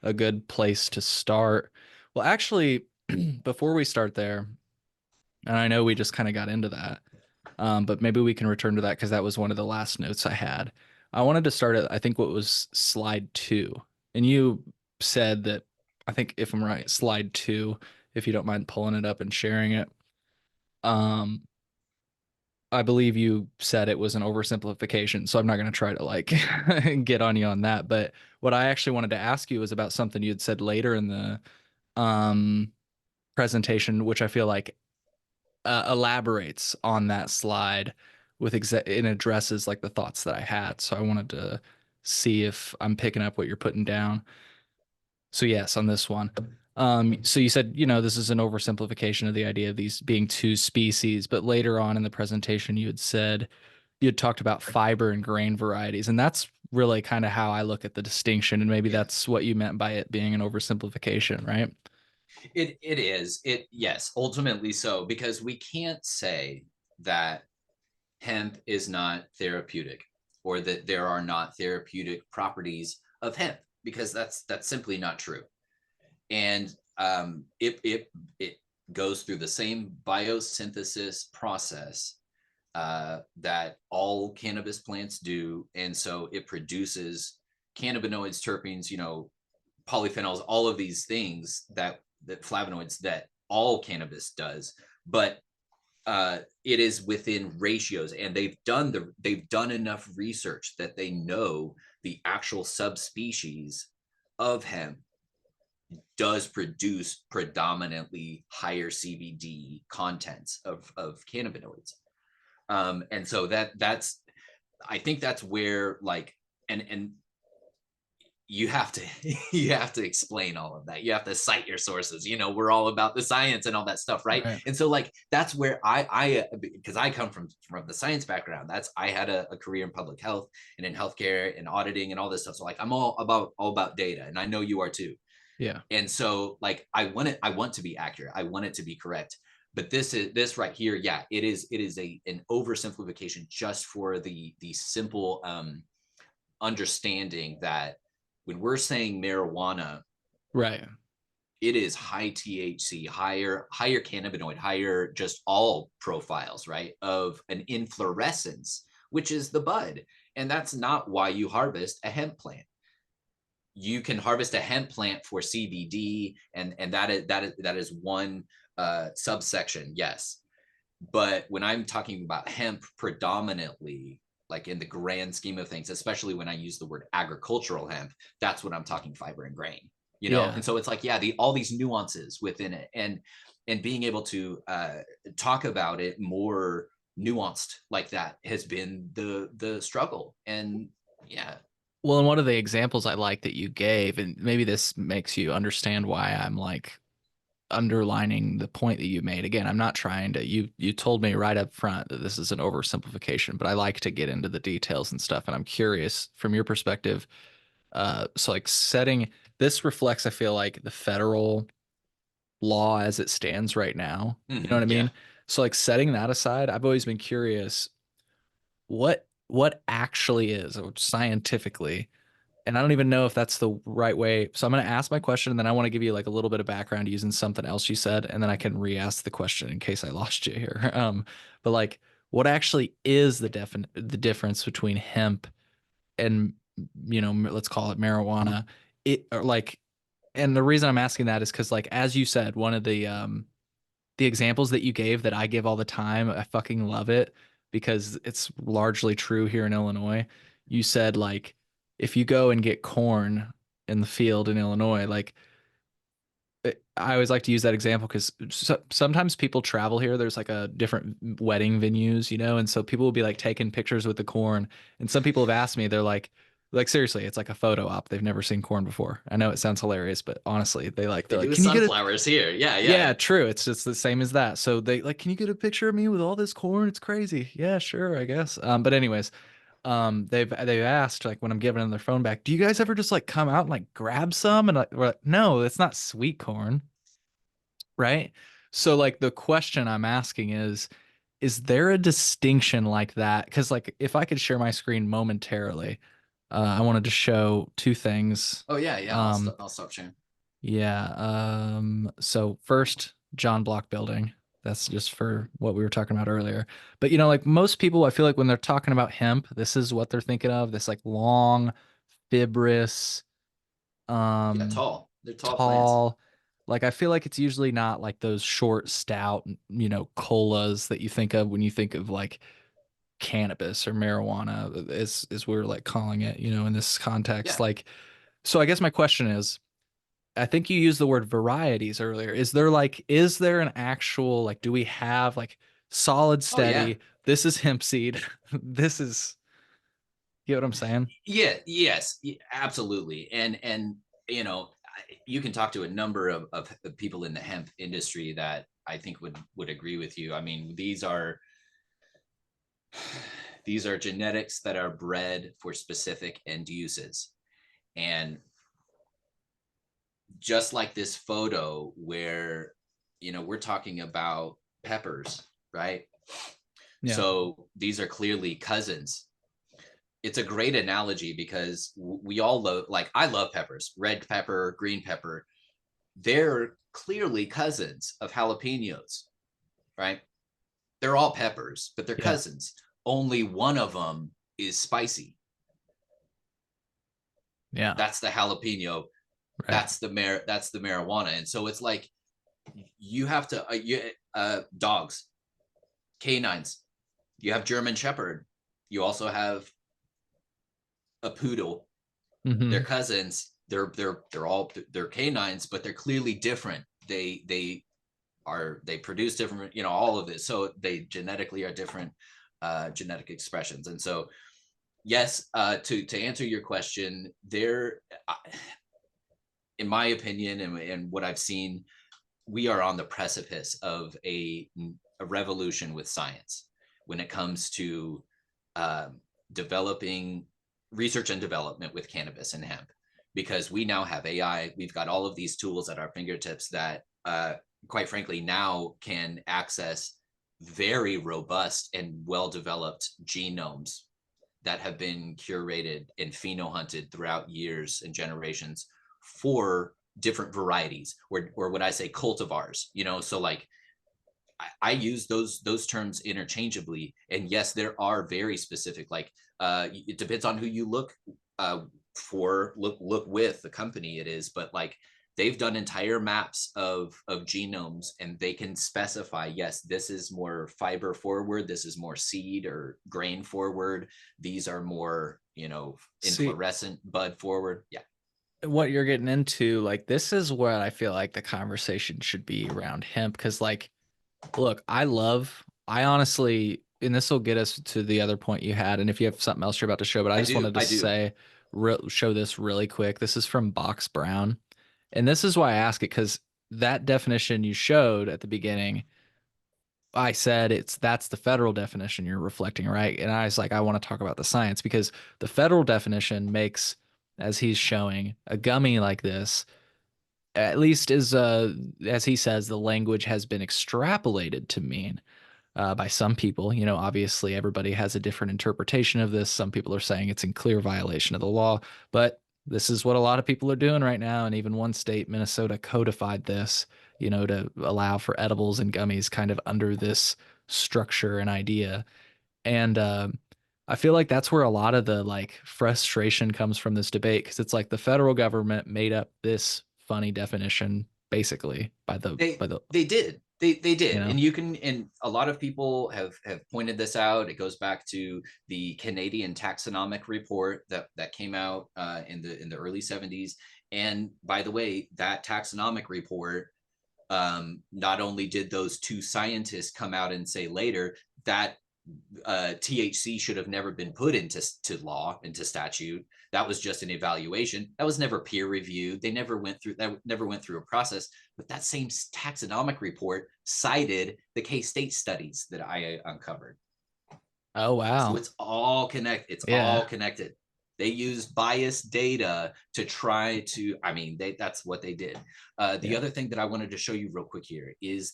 a good place to start. Well, actually, before we start there, and I know we just kind of got into that, but maybe we can return to that because that was one of the last notes I had. I wanted to start at, I think, what was slide 2. And you said that, I think if I'm right, slide 2, if you don't mind pulling it up and sharing it. Um, I believe you said it was an oversimplification, so I'm not going to try to like get on you on that. But what I actually wanted to ask you was about something you had said later in the um, presentation, which I feel like elaborates on that slide with and addresses like the thoughts that I had. So I wanted to see if I'm picking up what you're putting down. So yes, on this one. So you said, this is an oversimplification of the idea of these being two species, but later on in the presentation, you had talked about fiber and grain varieties, and that's really kind of how I look at the distinction, and maybe that's what you meant by it being an oversimplification, right? It is. Yes, ultimately so, because we can't say that hemp is not therapeutic or that there are not therapeutic properties of hemp, because that's simply not true. And it goes through the same biosynthesis process that all cannabis plants do, and so it produces cannabinoids, terpenes, polyphenols, all of these things that flavonoids that all cannabis does. But it is within ratios, and they've done enough research that they know the actual subspecies of hemp does produce predominantly higher CBD contents of cannabinoids. And so that's I think that's where, like, and you have to you have to explain all of that. You have to cite your sources. We're all about the science and all that stuff, right? And so, like, that's where I because I come from the science background. I had a career in public health and in healthcare and auditing and all this stuff. So, like, I'm all about data, and I know you are too. Yeah. And so, like, I want to be accurate. I want it to be correct. But this right here, yeah, it is an oversimplification just for the simple understanding that when we're saying marijuana, right, it is high THC, higher cannabinoid, higher just all profiles, right, of an inflorescence, which is the bud. And that's not why you harvest a hemp plant. You can harvest a hemp plant for CBD, and that is one subsection, yes. But when I'm talking about hemp predominantly, like in the grand scheme of things, especially when I use the word agricultural hemp, that's what I'm talking, fiber and grain, Yeah. And so it's like, yeah, all these nuances within it, and being able to talk about it more nuanced like that has been the struggle. And yeah. Well, and one of the examples I like that you gave, and maybe this makes you understand why I'm like underlining the point that you made. Again, I'm not trying to, you told me right up front that this is an oversimplification, but I like to get into the details and stuff. And I'm curious from your perspective. So like this reflects, I feel like, the federal law as it stands right now. You know what I mean? Yeah. So like setting that aside, I've always been curious what actually is, or scientifically, and I don't even know if that's the right way. So I'm going to ask my question, and then I want to give you like a little bit of background using something else you said, and then I can re-ask the question in case I lost you here. But like, what actually is the difference between hemp and, let's call it marijuana? Or like, and the reason I'm asking that is because, like, as you said, one of the examples that you gave that I give all the time, I fucking love it because it's largely true here in Illinois. You said, like, if you go and get corn in the field in Illinois, like, I always like to use that example because sometimes people travel here. There's like a different wedding venues, and so people will be like taking pictures with the corn. And some people have asked me, they're like, Like seriously, it's like a photo op. They've never seen corn before. I know it sounds hilarious, but honestly, they're They like, do can you get a sunflowers here. Yeah, yeah, yeah. true. It's just the same as that. So they like, can you get a picture of me with all this corn? It's crazy. Yeah, sure, I guess. But anyways, they've asked like when I'm giving them their phone back, do you guys ever just like come out and like grab some? And we're like, no, it's not sweet corn, right? So like the question I'm asking is there a distinction like that? Because like if I could share my screen momentarily, I wanted to show two things. Oh yeah, yeah. Um, I'll stop sharing. yeah. So first, John Block building. That's just for what we were talking about earlier. But you know, like most people, I feel like when they're talking about hemp, this is what they're thinking of, this like long, fibrous, Yeah, um, tall. They're tall plants. tall. Like I feel like it's usually not like those short, stout, you know, colas that you think of when you think of like cannabis or marijuana, is we're like calling it, you know, in this context. Yeah. Like, so I guess my question is, I think you used the word varieties earlier. Is there an actual, like, do we have like solid, Oh yeah. steady, this is hemp seed, this is, you know what I'm saying? Yeah. Yes. Absolutely. And you know, you can talk to a number of people in the hemp industry that I think would agree with you. I mean, these are genetics that are bred for specific end uses, and just like this photo where, you know, we're talking about peppers, right? Yeah. So these are clearly cousins. It's a great analogy because we all love, like, I love peppers, red pepper, green pepper. They're clearly cousins of jalapenos, right? They're all peppers, but they're Yeah. cousins. Only one of them is spicy. Yeah. That's the jalapeno. Right. That's the marijuana. And so it's like you have to dogs, canines. You have German Shepherd. You also have a poodle. They're Mm-hmm. cousins. They're canines, but they're clearly different. They produce different, you know, all of this. So they genetically are different genetic expressions. And so yes, to answer your question, there, in my opinion, and what I've seen, we are on the precipice of a revolution with science when it comes to developing research and development with cannabis and hemp, because we now have AI. We've got all of these tools at our fingertips that, quite frankly, now can access very robust and well-developed genomes that have been curated and pheno-hunted throughout years and generations for different varieties, or what I say cultivars, you know. So like I use those terms interchangeably. And yes, there are very specific, like it depends on who you look look with, the company it is, but like they've done entire maps of genomes, and they can specify, yes, this is more fiber forward, this is more seed or grain forward, these are more, you know, See, inflorescent bud forward. Yeah. what you're getting into, like, this is what I feel like the conversation should be around hemp. Because, like, look, I honestly, and this will get us to the other point you had. And if you have something else you're about to show, but I just wanted to I do. say, show this really quick. This is from Box Brown. And this is why I ask it, because that definition you showed at the beginning, I said that's the federal definition you're reflecting, right? And I was like, I want to talk about the science, because the federal definition makes, as he's showing, a gummy like this, at least as he says, the language has been extrapolated to mean by some people. You know, obviously everybody has a different interpretation of this. Some people are saying it's in clear violation of the law, but this is what a lot of people are doing right now. And even one state, Minnesota, codified this, you know, to allow for edibles and gummies kind of under this structure and idea. And I feel like that's where a lot of the like frustration comes from this debate, because it's like the federal government made up this funny definition basically They did. They you did. know. And you can, and a lot of people have pointed this out. It goes back to the Canadian taxonomic report that came out in the early 70s. And by the way, that taxonomic report, not only did those two scientists come out and say later that THC should have never been put into law, into statute. That was just an evaluation. That was never peer reviewed. They never went through a process. But that same taxonomic report cited the K-State studies that I uncovered. Oh, wow. So it's all connected. It's all connected. They used biased data to try to, I mean, that's what they did. The other thing that I wanted to show you real quick here is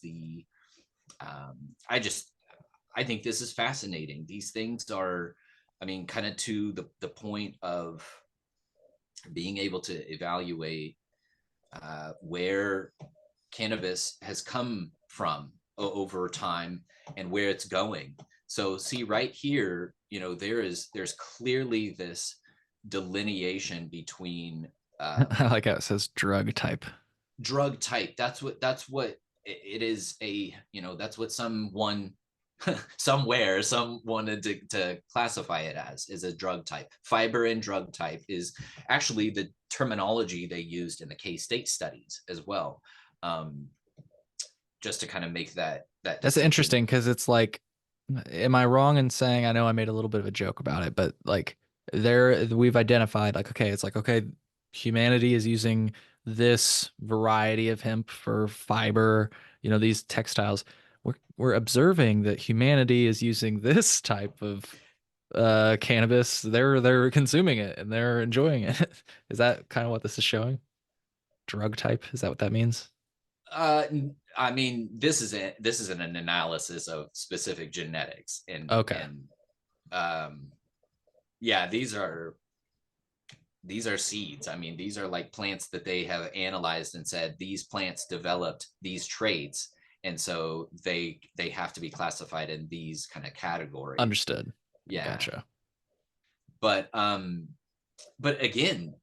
I think this is fascinating. These things are, I mean, kind of to the point of being able to evaluate where cannabis has come from over time and where it's going. So see right here, you know, there's clearly this delineation between I like how it says drug type. Drug type. That's what it is. That's what someone wanted to classify it as, is a drug type. Fiber and drug type is actually the terminology they used in the K-State studies as well. Just to kind of make that That's interesting, because it's like, am I wrong in saying, I know I made a little bit of a joke about it, but like we've identified like, okay, it's like, okay, humanity is using this variety of hemp for fiber, you know, these textiles. We're observing that humanity is using this type of cannabis. They're consuming it and they're enjoying it. Is that kind of what this is showing? Drug type, is that what that means? I mean, this is an analysis of specific genetics, and okay, yeah, these are seeds. I mean, these are like plants that they have analyzed and said these plants developed these traits, and so they have to be classified in these kind of categories. Understood. Yeah, gotcha. But again,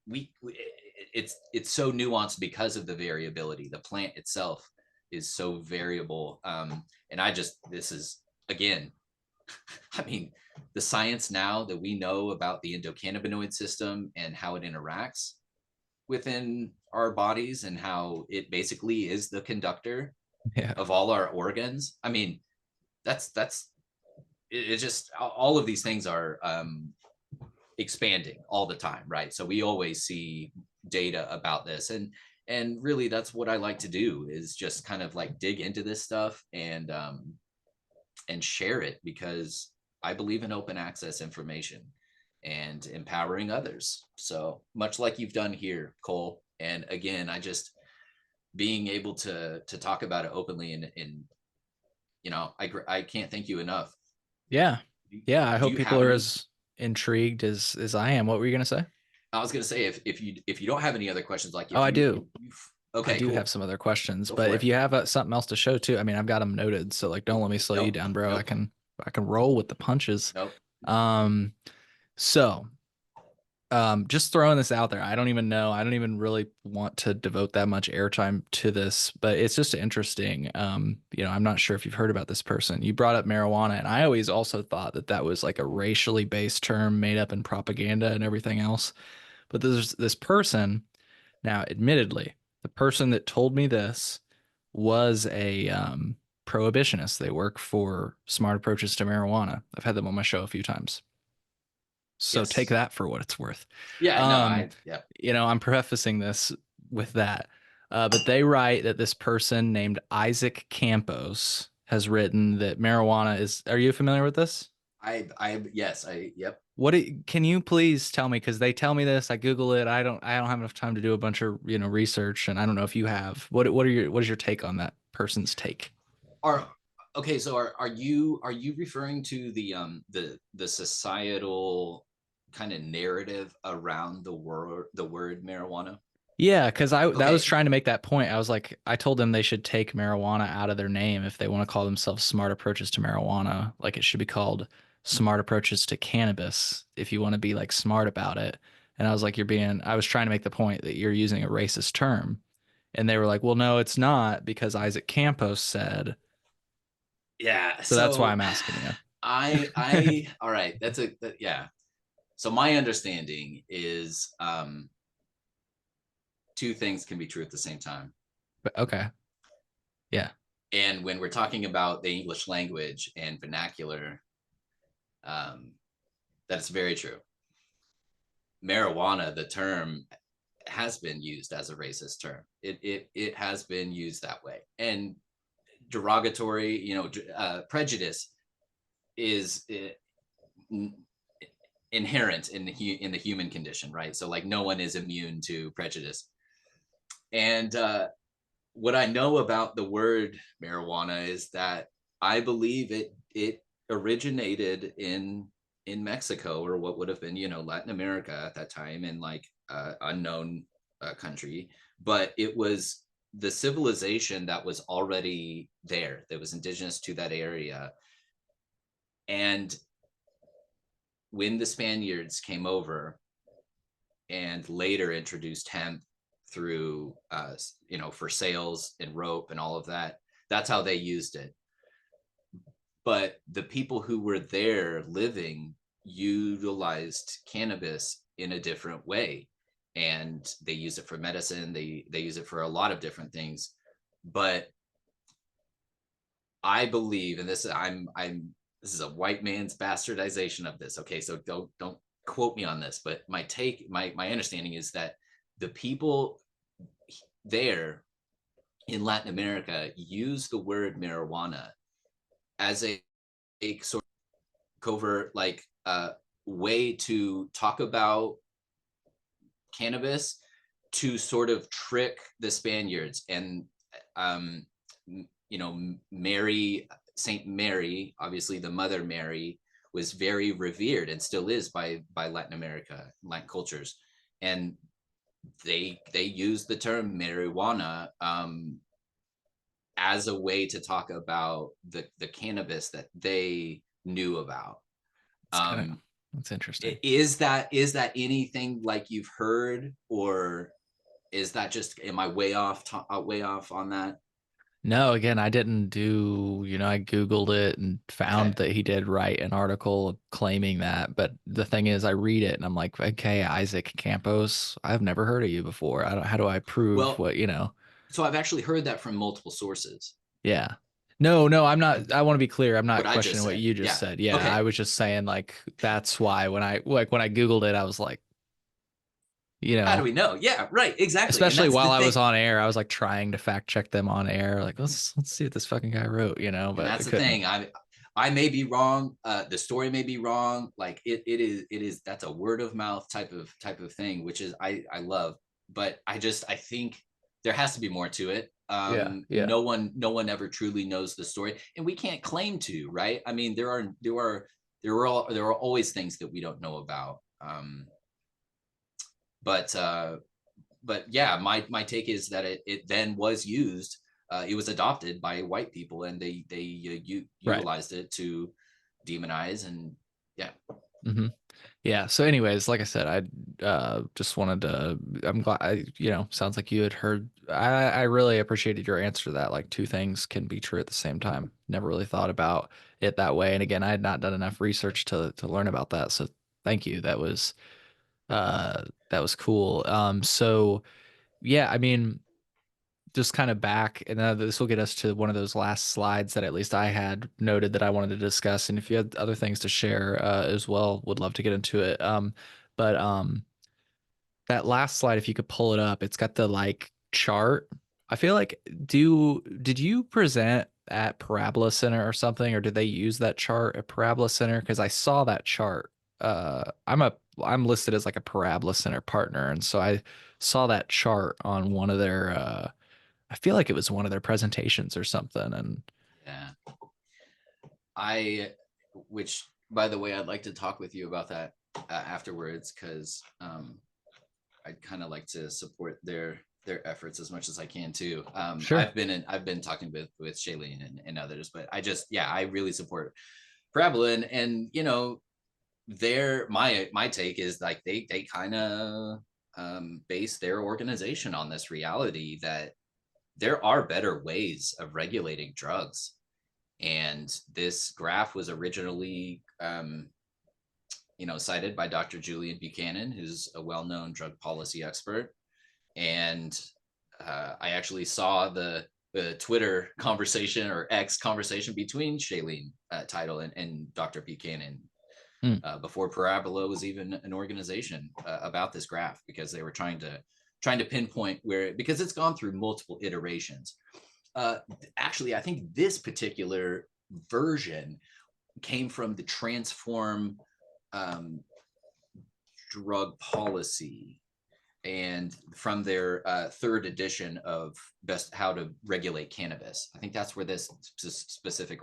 it's so nuanced because of the variability. The plant itself is so variable, and this is, again, I mean, the science now that we know about the endocannabinoid system and how it interacts within our bodies and how it basically is the conductor of all our organs. I mean, that's it. Just all of these things are expanding all the time, right? So we always see data about this, and really that's what I like to do, is just kind of like dig into this stuff and share it, because I believe in open access information and empowering others. So much like you've done here, Cole. And again, being able to talk about it openly, and you know, I can't thank you enough. Yeah. I hope people are as intrigued as I am. What were you gonna say? I was gonna say, if you don't have any other questions, like I do. Okay, I do cool. have some other questions, but if you have something else to show too, I mean, I've got them noted, so like, don't let me slow you down, bro. Nope. I can roll with the punches. Nope. So, just throwing this out there, I don't even really want to devote that much airtime to this, but it's just interesting. You know, I'm not sure if you've heard about this person. You brought up marijuana, and I always also thought that was like a racially based term made up in propaganda and everything else. But there's this person. Now, admittedly, the person that told me this was a prohibitionist. They work for Smart Approaches to Marijuana. I've had them on my show a few times. So yes. Take that for what it's worth. Yeah, You know, I'm prefacing this with that. But they write that this person named Isaac Campos has written that marijuana is, are you familiar with this? Yep. Can you please tell me, because they tell me this, I Google it, I don't have enough time to do a bunch of, you know, research, and I don't know if you have. What is your take on that person's take? Okay, so are you referring to the societal kind of narrative around the word marijuana? Yeah, because I was trying to make that point. I was like, I told them they should take marijuana out of their name if they want to call themselves Smart Approaches to Marijuana. Like, it should be called Smart Approaches to Cannabis if you want to be like smart about it. And I was like, I was trying to make the point that you're using a racist term. And they were like, well, no, it's not, because Isaac Campos said. Yeah. So that's why I'm asking you. All right. Yeah. So my understanding is two things can be true at the same time. Okay. Yeah. And when we're talking about the English language and vernacular, That's very true. Marijuana, the term, has been used as a racist term. It has been used that way, and derogatory, prejudice is inherent in the human condition, right? So like no one is immune to prejudice. And what I know about the word marijuana is that I believe it originated in Mexico, or what would have been, Latin America at that time, in like unknown country, but it was the civilization that was already there, that was indigenous to that area. And when the Spaniards came over and later introduced hemp through, for sales and rope and all of that, that's how they used it. But the people who were there living utilized cannabis in a different way, and they use it for medicine. They use it for a lot of different things. But I believe, and this is a white man's bastardization of this. Okay, so don't quote me on this, but my understanding is that the people there in Latin America use the word marijuana as a sort of covert, like way to talk about cannabis, to sort of trick the Spaniards. And Saint Mary, obviously the Mother Mary, was very revered and still is by Latin America, Latin cultures, and they use the term marijuana as a way to talk about the cannabis that they knew about. That's interesting. Is that anything like you've heard, or is that just, am I way off on that? No, again, I didn't do, I Googled it and found that he did write an article claiming that. But the thing is, I read it and I'm like, okay, Isaac Campos, I've never heard of you before. How do I prove what? So I've actually heard that from multiple sources. Yeah. No, I'm not. I want to be clear. I'm not What questioning what you just said. Yeah. Okay. I was just saying, like, that's why when I Googled it, I was like, how do we know? Yeah, right. Exactly. Especially while I was on air, I was like trying to fact check them on air. Like, let's see what this fucking guy wrote, But and that's the thing. I may be wrong. The story may be wrong. Like it is. That's a word of mouth type of thing, which is I love. But I think there has to be more to it. Yeah. No one ever truly knows the story, and we can't claim to, right? I mean, there are always things that we don't know about. But yeah, my take is that it then was used. It was adopted by white people, and they utilized it to demonize, and yeah. Mm-hmm. Yeah. So anyways, like I said, I just wanted to, I'm glad, sounds like you had heard, I really appreciated your answer to that. Like two things can be true at the same time. Never really thought about it that way. And again, I had not done enough research to learn about that. So thank you. That was cool. So yeah, I mean, just kind of back, and this will get us to one of those last slides that at least I had noted that I wanted to discuss. And if you had other things to share as well, would love to get into it. But that last slide, if you could pull it up, it's got the like chart. I feel like, did you present at Parabola Center or something, or did they use that chart at Parabola Center? Because I saw that chart. I'm listed as like a Parabola Center partner, and so I saw that chart on one of their I feel like it was one of their presentations or something. And yeah, which by the way, I'd like to talk with you about that afterwards, because I'd kind of like to support their efforts as much as I can too. Sure. I've been talking with Shailene and others, but I really support Parabola, and my take is like they kind of base their organization on this reality that there are better ways of regulating drugs. And this graph was originally cited by Dr. Julian Buchanan, who's a well-known drug policy expert. And I actually saw the Twitter conversation, or X conversation, between Shailene Title and Dr. Buchanan. before Parabola was even an organization about this graph, because they were trying to pinpoint where, because it's gone through multiple iterations. Actually, I think this particular version came from the Transform drug policy, and from their third edition of best how to regulate cannabis. I think that's where this specific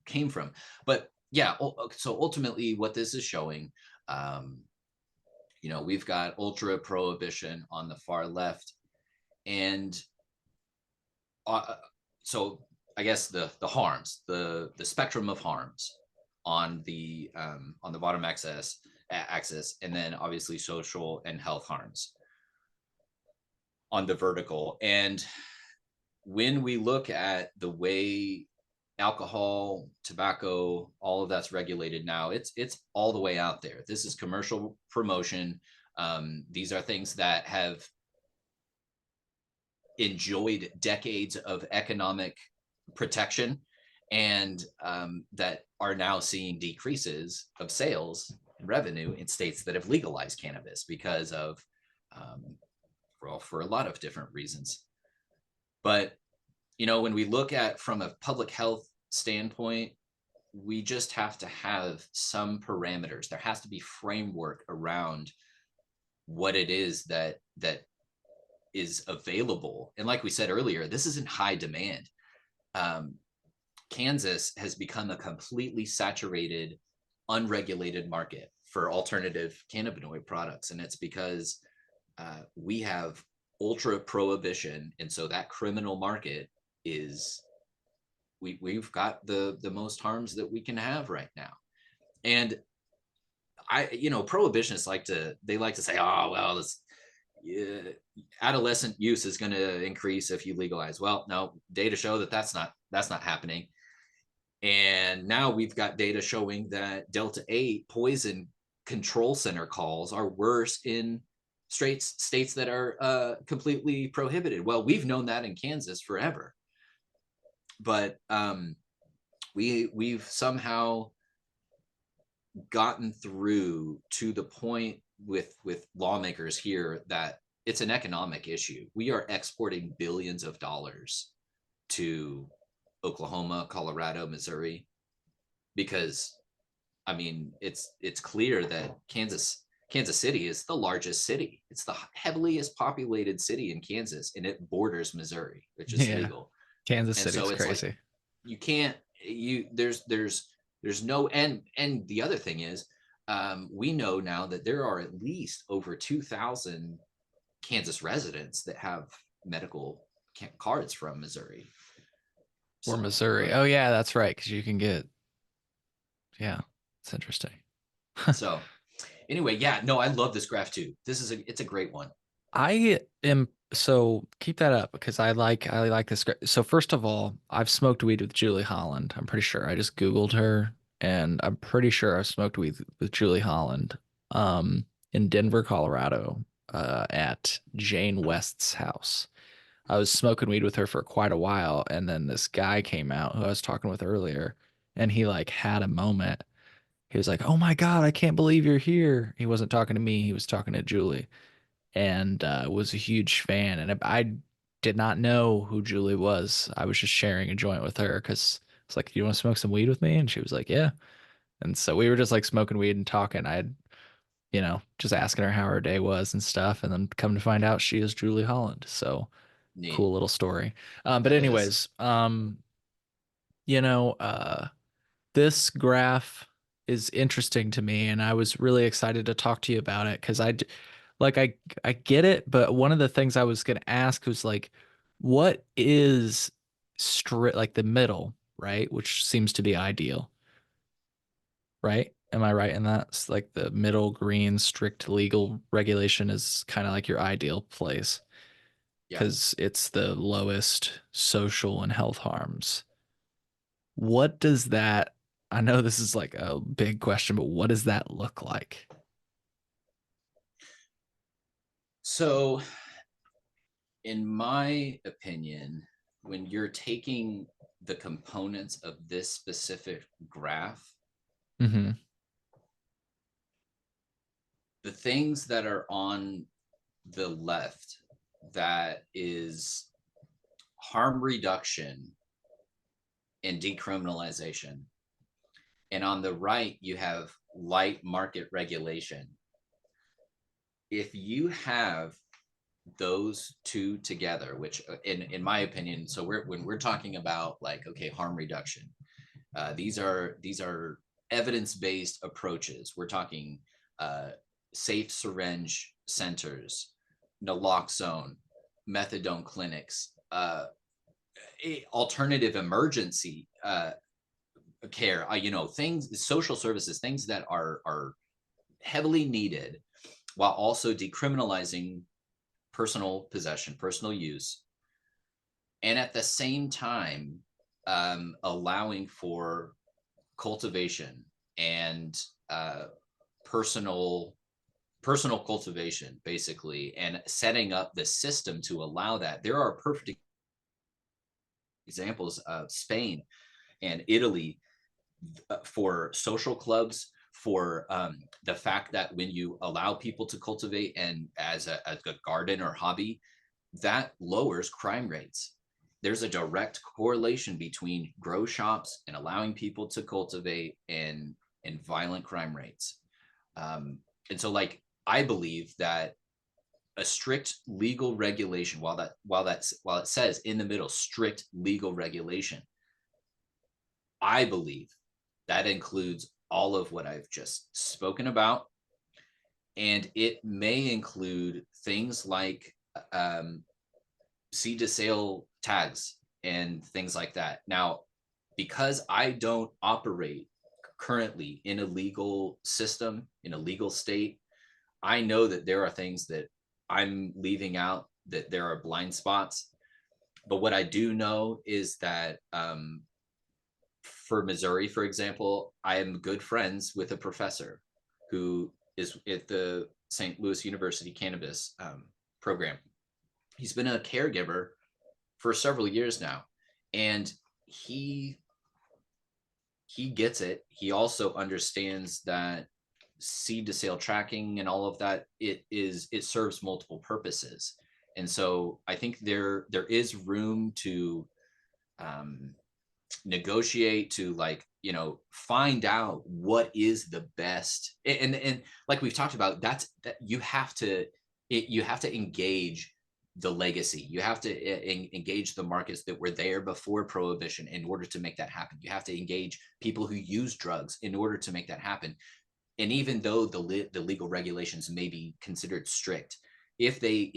came from. But yeah, so ultimately what this is showing, we've got ultra prohibition on the far left, and so I guess the harms, the spectrum of harms on the bottom axis, and then obviously social and health harms on the vertical. And when we look at the way alcohol, tobacco, all of that's regulated now, it's all the way out there. This is commercial promotion. These are things that have enjoyed decades of economic protection, and that are now seeing decreases of sales and revenue in states that have legalized cannabis because of for a lot of different reasons. But when we look at from a public health standpoint, we just have to have some parameters. There has to be framework around what it is that is available. And like we said earlier, this is in high demand. Kansas has become a completely saturated, unregulated market for alternative cannabinoid products. And it's because we have ultra prohibition. And so that criminal market is, we've got the most harms that we can have right now. And prohibitionists like to say, oh, well, this adolescent use is going to increase if you legalize. Well, no, data show that that's not happening. And now we've got data showing that Delta 8 poison control center calls are worse in states that are completely prohibited. Well, we've known that in Kansas forever, but we've somehow gotten through to the point with lawmakers here that it's an economic issue. We are exporting billions of dollars to Oklahoma, Colorado, Missouri, because it's clear that Kansas City is the largest city. It's the heaviest populated city in Kansas, and it borders Missouri, which is legal. Kansas City is crazy. Like, you can't. There's no end. And the other thing is, we know now that there are at least over 2,000 Kansas residents that have medical cards from Missouri. Or Missouri. Oh yeah, that's right. Because you can get. Yeah, it's interesting. So, anyway, yeah, no, I love this graph too. It's a great one. So keep that up, because I like this. So first of all, I've smoked weed with Julie Holland. I'm pretty sure. I just Googled her, and I'm pretty sure I've smoked weed with Julie Holland in Denver, Colorado, at Jane West's house. I was smoking weed with her for quite a while, and then this guy came out who I was talking with earlier, and he had a moment. He was like, "Oh my God, I can't believe you're here." He wasn't talking to me, he was talking to Julie, and was a huge fan. And I did not know who Julie was. I was just sharing a joint with her because it's like, "You want to smoke some weed with me?" And she was like, "Yeah." And so we were just smoking weed and talking. I had, just asking her how her day was and stuff. And then come to find out she is Julie Holland. So Neat. Cool little story. But anyways, this graph is interesting to me, and I was really excited to talk to you about it because I get it, but one of the things I was going to ask was what is the middle, right? Which seems to be ideal, right? Am I right in that? It's the middle green strict legal regulation is kind of your ideal place because it's the lowest social and health harms. What does that, I know this is a big question, but what does that look like? So, in my opinion, when you're taking the components of this specific graph, the things that are on the left, that is harm reduction and decriminalization. And on the right, you have light market regulation. If you have those two together, which in my opinion, so when we're talking about like, okay, harm reduction, these are evidence-based approaches. We're talking safe syringe centers, naloxone, methadone clinics, alternative emergency care, things, social services, things that are heavily needed, while also decriminalizing personal possession, personal use, and at the same time allowing for cultivation and personal cultivation, basically, and setting up the system to allow that. There are perfect examples of Spain and Italy for social clubs, for the fact that when you allow people to cultivate and as a garden or hobby, that lowers crime rates. There's a direct correlation between grow shops and allowing people to cultivate and violent crime rates. And so, like, I believe that a strict legal regulation, while it says in the middle strict legal regulation, I believe that includes all of what I've just spoken about, and it may include things like seed to sale tags and things like that. Now, because I don't operate currently in a legal system, in a legal state, I know that there are things that I'm leaving out, that there are blind spots. But what I do know is that for Missouri, for example, I am good friends with a professor who is at the St. Louis University Cannabis program. He's been a caregiver for several years now, and he gets it. He also understands that seed to sale tracking and all of that, it serves multiple purposes. And so I think there is room to negotiate, to, like, find out what is the best, and like we've talked about, that you have to engage the legacy. You have to engage the markets that were there before Prohibition in order to make that happen. You have to engage people who use drugs in order to make that happen. And even though the legal regulations may be considered strict, if they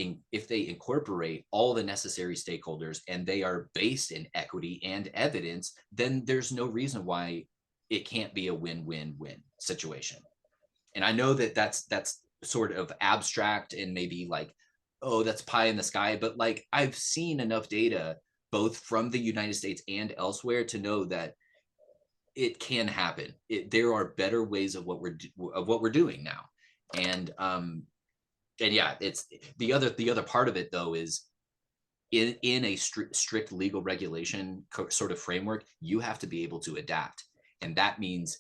incorporate all the necessary stakeholders and they are based in equity and evidence, then there's no reason why it can't be a win-win-win situation. And I know that that's sort of abstract and maybe like, oh, that's pie in the sky, but like, I've seen enough data both from the United States and elsewhere to know that it can happen. There are better ways of what we're doing now. And yeah, it's the other part of it, though, is in a strict legal regulation sort of framework, you have to be able to adapt. And that means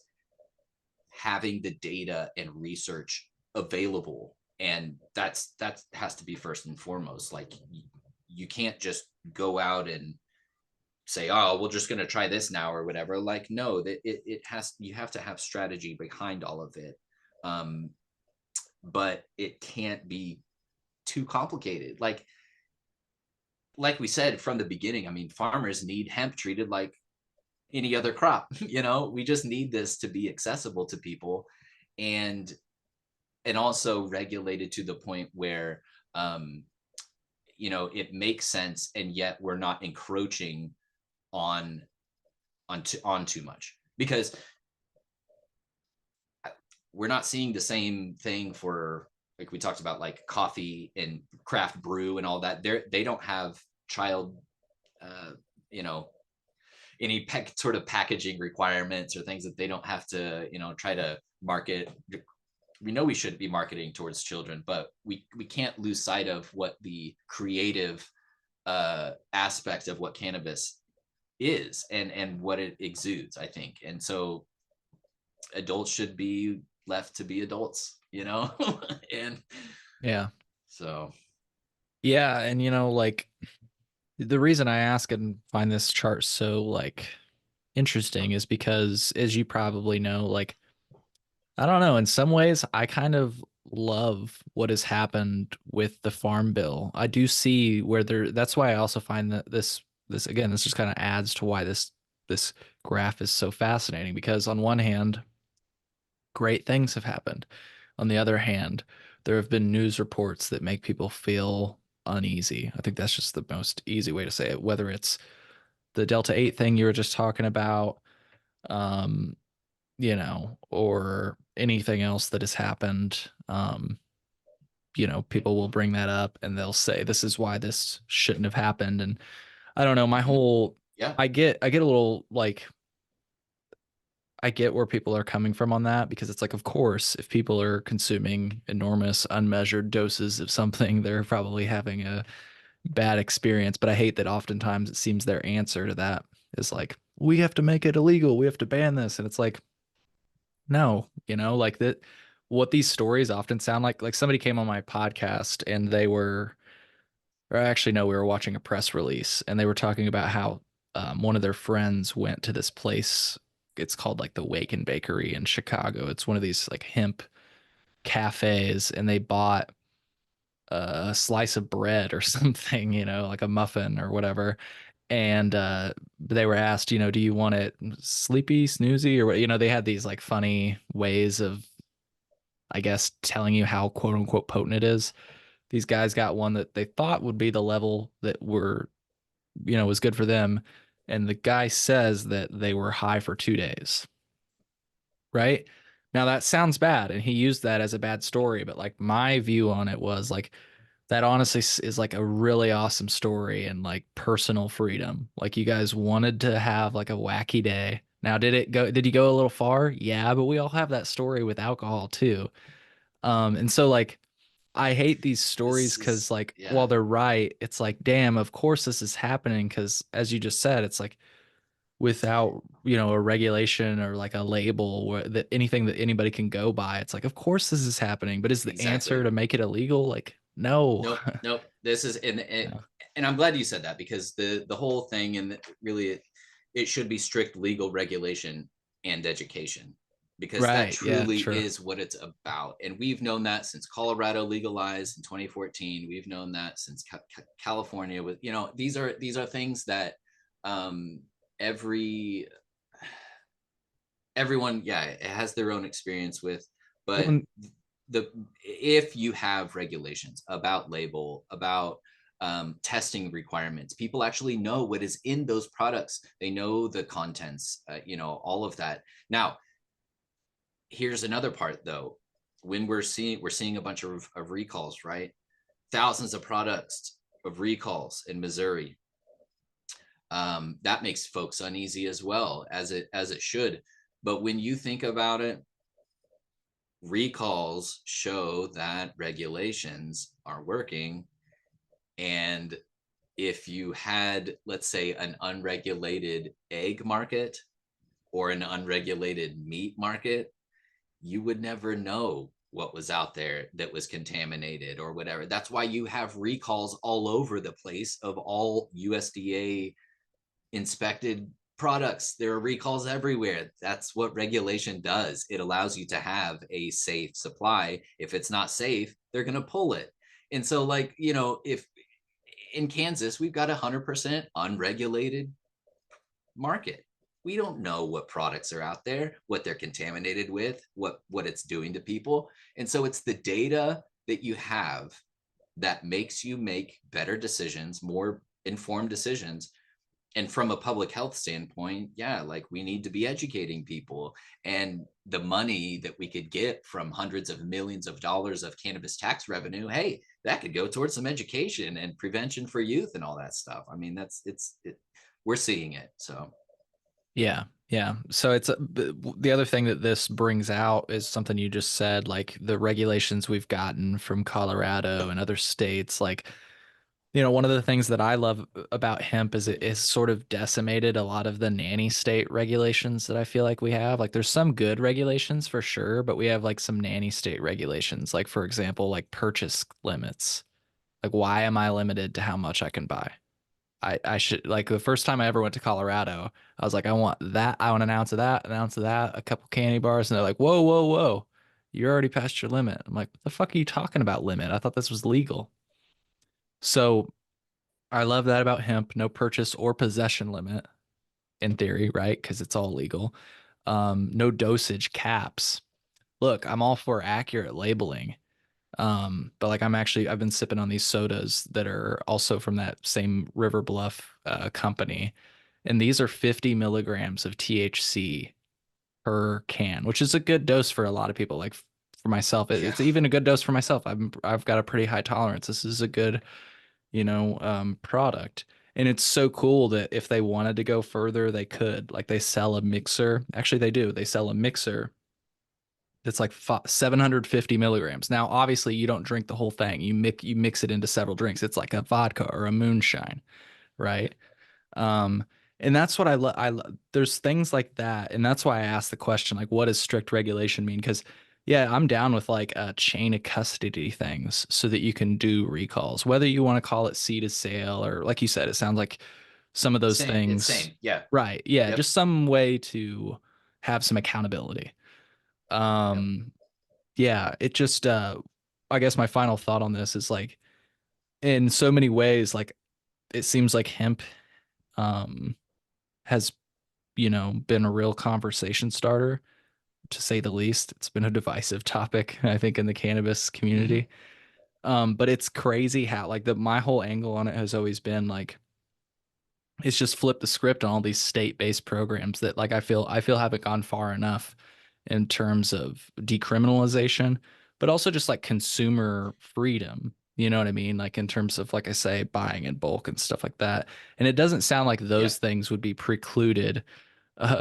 having the data and research available. And that has to be first and foremost. Like, you can't just go out and say, oh, we're just going to try this now or whatever. Like, no, that you have to have strategy behind all of it. But it can't be too complicated. Like we said from the beginning, I mean, farmers need hemp treated like any other crop. We just need this to be accessible to people, and also regulated to the point where it makes sense, and yet we're not encroaching on too much, because we're not seeing the same thing for, like we talked about, like coffee and craft brew and all that. They don't have child any sort of packaging requirements or things that they don't have to try to market. We know we shouldn't be marketing towards children, but we can't lose sight of what the creative aspect of what cannabis is and what it exudes, I think. And so adults should be left to be adults, and Yeah. so. Yeah. And, like the reason I ask and find this chart so like interesting is because, as you probably know, like, I don't know, in some ways, I kind of love what has happened with the Farm Bill. I do see where that's why I also find that this again, this just kind of adds to why this graph is so fascinating, because on one hand, great things have happened. On the other hand, there have been news reports that make people feel uneasy. I think that's just the most easy way to say it, whether it's the Delta 8 thing you were just talking about, um, or anything else that has happened. People will bring that up and they'll say this is why this shouldn't have happened. And I don't know, my Mhm. whole Yeah. I get a little like I get where people are coming from on that, because it's like, of course, if people are consuming enormous unmeasured doses of something, they're probably having a bad experience. But I hate that oftentimes it seems their answer to that is like, we have to make it illegal, we have to ban this. And it's like, no, like that, what these stories often sound like somebody came on my podcast and they were, or actually, no, we were watching a press release and they were talking about how one of their friends went to this place. It's called like the Waken Bakery in Chicago. It's one of these like hemp cafes, and they bought a slice of bread or something, like a muffin or whatever. And they were asked, do you want it sleepy, snoozy, or what? They had these like funny ways of, I guess, telling you how quote unquote potent it is. These guys got one that they thought would be the level that was good for them. And the guy says that they were high for 2 days. Right. Now that sounds bad. And he used that as a bad story. But like my view on it was like, that honestly is like a really awesome story and like personal freedom. Like you guys wanted to have like a wacky day. Now, did you go a little far? Yeah, but we all have that story with alcohol too. And so like I hate these stories This because is, like while yeah, they're right, it's like, damn, of course this is happening, because as you just said, it's like without, a regulation or like a label where that anything that anybody can go by, it's like, of course this is happening. But is the answer exactly. to make it illegal? Like, no. Nope, nope. This is Yeah. and I'm glad you said that, because the whole thing, and really it should be strict legal regulation and education, because that Right. Yeah, truly sure. is what it's about. And we've known that since Colorado legalized in 2014. We've known that since California with, these are things that um every everyone, yeah, it has their own experience with. Well, But the if you have regulations about label, about testing requirements, people actually know what is in those products. They know the contents, all of that. Now, here's another part though. When we're seeing a bunch of recalls, right? Thousands of products of recalls in Missouri. That makes folks uneasy as well, as it should. But when you think about it, recalls show that regulations are working. And if you had, let's say, an unregulated egg market or an unregulated meat market, you would never know what was out there that was contaminated or whatever. That's why you have recalls all over the place of all USDA inspected products. There are recalls everywhere. That's what regulation does. It allows you to have a safe supply. If it's not safe, they're going to pull it. And so, like, if in Kansas, we've got 100% unregulated market. We don't know what products are out there, what they're contaminated with, what it's doing to people. And so it's the data that you have that makes you make better decisions, more informed decisions. And from a public health standpoint, yeah, like we need to be educating people. And the money that we could get from hundreds of millions of dollars of cannabis tax revenue, hey, that could go towards some education and prevention for youth and all that stuff. I mean, we're seeing it. So Yeah. Yeah. So it's the other thing that this brings out is something you just said, like the regulations we've gotten from Colorado and other states, like You know, one of the things that I love about hemp is it is sort of decimated a lot of the nanny state regulations that I feel like we have. Like there's some good regulations for sure, but we have like some nanny state regulations. Like for example, like purchase limits. Like why am I limited to how much I can buy? I should like the first time I ever went to Colorado, I was like, I want that. I want an ounce of that, an ounce of that, a couple candy bars. And they're like, whoa, whoa, whoa. You're already past your limit. I'm like, what the fuck are you talking about limit? I thought this was legal. So I love that about hemp, no purchase or possession limit in theory, right? Because it's all legal. No dosage caps. Look, I'm all for accurate labeling. But like I've been sipping on these sodas that are also from that same River Bluff company. And these are 50 milligrams of THC per can, which is a good dose for a lot of people. Like for myself, it's even a good dose for myself. I've got a pretty high tolerance. This is a good, product. And it's so cool that if they wanted to go further, they could. Like they sell a mixer. Actually, they do. They sell a mixer that's like 750 milligrams. Now, obviously, you don't drink the whole thing. You mix it into several drinks. It's like a vodka or a moonshine, right? Um, and that's what there's things like that, and that's why I asked the question, like, what does strict regulation mean? Because yeah, I'm down with like a chain of custody things so that you can do recalls, whether you want to call it seed of sale or like you said, it sounds like some of those Same. It's things. same. Yeah. Right. Yeah. Yep. Just some way to have some accountability. Yep. Yeah, it just I guess my final thought on this is like in so many ways, like it seems like hemp um has, been a real conversation starter, to say the least. It's been a divisive topic, I think, in the cannabis community. But it's crazy how like my whole angle on it has always been like it's just flipped the script on all these state-based programs that like I feel haven't gone far enough in terms of decriminalization, but also just like consumer freedom. You know what I mean? Like in terms of like I say, buying in bulk and stuff like that. And it doesn't sound like Yeah. those things would be precluded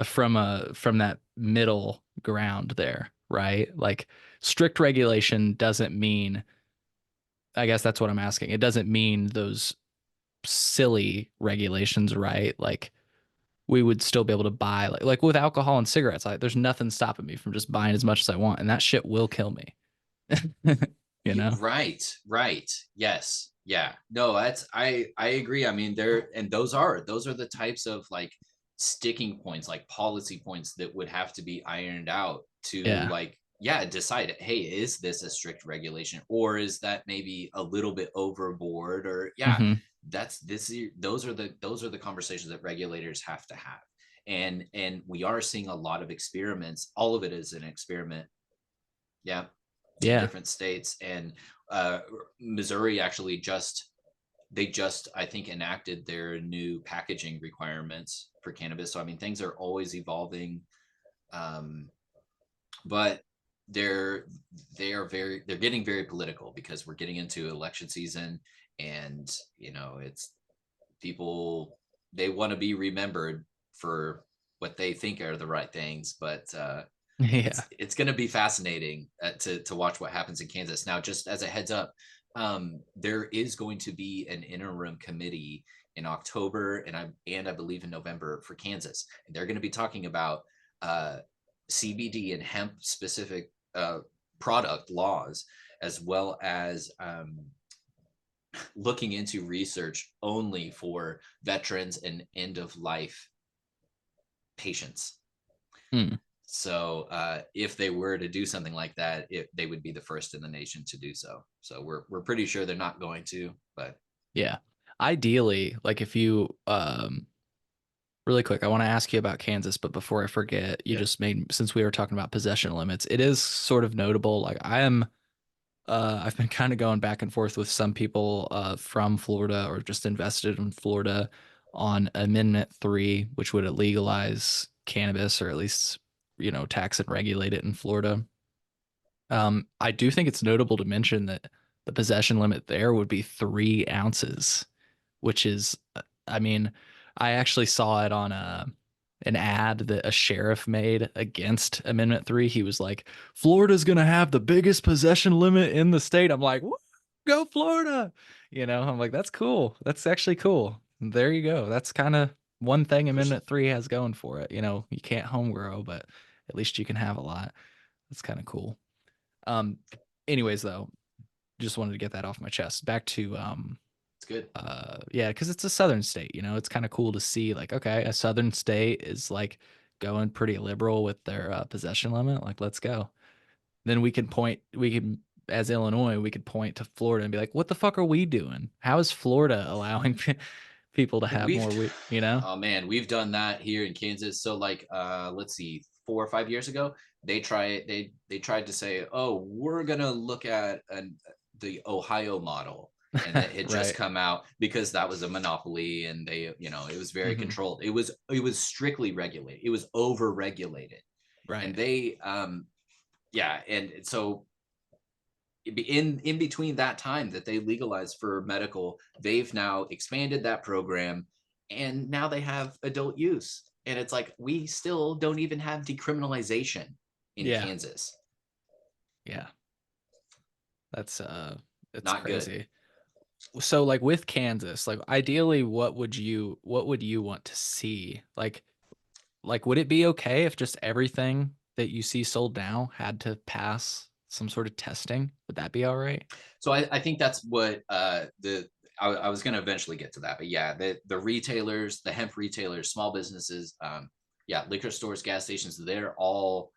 from that middle ground there, right? Like strict regulation doesn't mean. I guess that's what I'm asking. It doesn't mean those silly regulations, right? Like we would still be able to buy like with alcohol and cigarettes. Like there's nothing stopping me from just buying as much as I want, and that shit will kill me. you know? Right. Yes. Yeah. No, I agree. I mean, those are the types of like sticking points, like policy points that would have to be ironed out to Yeah. like, yeah, decide, hey, is this a strict regulation or is that maybe a little bit overboard? Or yeah, Mhm. those are the conversations that regulators have to have. And we are seeing a lot of experiments. All of it is an experiment. Yeah. In Yeah. different states. And Missouri actually they just I think enacted their new packaging requirements for cannabis. So I mean things are always evolving, but they're getting very political because we're getting into election season, and it's people, they want to be remembered for what they think are the right things, but Yeah. it's going to be fascinating to watch what happens in Kansas. Now, just as a heads up, there is going to be an interim committee in October and I believe in November for Kansas. And they're going to be talking about CBD and hemp specific product laws, as well as looking into research only for veterans and end of life patients. So if they were to do something like that, they would be the first in the nation to do so. So we're pretty sure they're not going to, but yeah. Ideally, like if you really quick, I want to ask you about Kansas, but before I forget, since we were talking about possession limits, it is sort of notable. Like I've been kind of going back and forth with some people from Florida or just invested in Florida on Amendment 3, which would legalize cannabis or at least, tax and regulate it in Florida. I do think it's notable to mention that the possession limit there would be 3 ounces, which is, I mean, I actually saw it on an ad that a sheriff made against Amendment 3. He was like, Florida's going to have the biggest possession limit in the state. I'm like, go Florida. You know, I'm like, that's cool. That's actually cool. There you go. That's kind of one thing Amendment 3 has going for it. You know, you can't home grow, but at least you can have a lot. That's kind of cool. Um, anyways, though, just wanted to get that off my chest. Back to It's good. yeah, because it's a southern state, you know, it's kind of cool to see like, okay, a southern state is like going pretty liberal with their possession limit. Like, let's go. Then we can, as Illinois, we could point to Florida and be like, what the fuck are we doing? How is Florida allowing people to have We've more weed, you know? oh man, we've done that here in Kansas. So like let's see, 4 or 5 years ago, they tried to say, oh, we're gonna look at the Ohio model. And that had just Right. come out because that was a monopoly and they, it was very Mhm. controlled. It was strictly regulated. It was over regulated. And Right. they yeah, and so in between that time that they legalized for medical, they've now expanded that program, and now they have adult use. And it's like we still don't even have decriminalization in Yeah. Kansas. Yeah. That's it's Not good. crazy. So like with Kansas, like ideally what would you want to see? Like would it be okay if just everything that you see sold now had to pass some sort of testing? Would that be all right? So I think that's what I was going to eventually get to that, but yeah, the retailers, the hemp retailers, small businesses, yeah, liquor stores, gas stations, they're all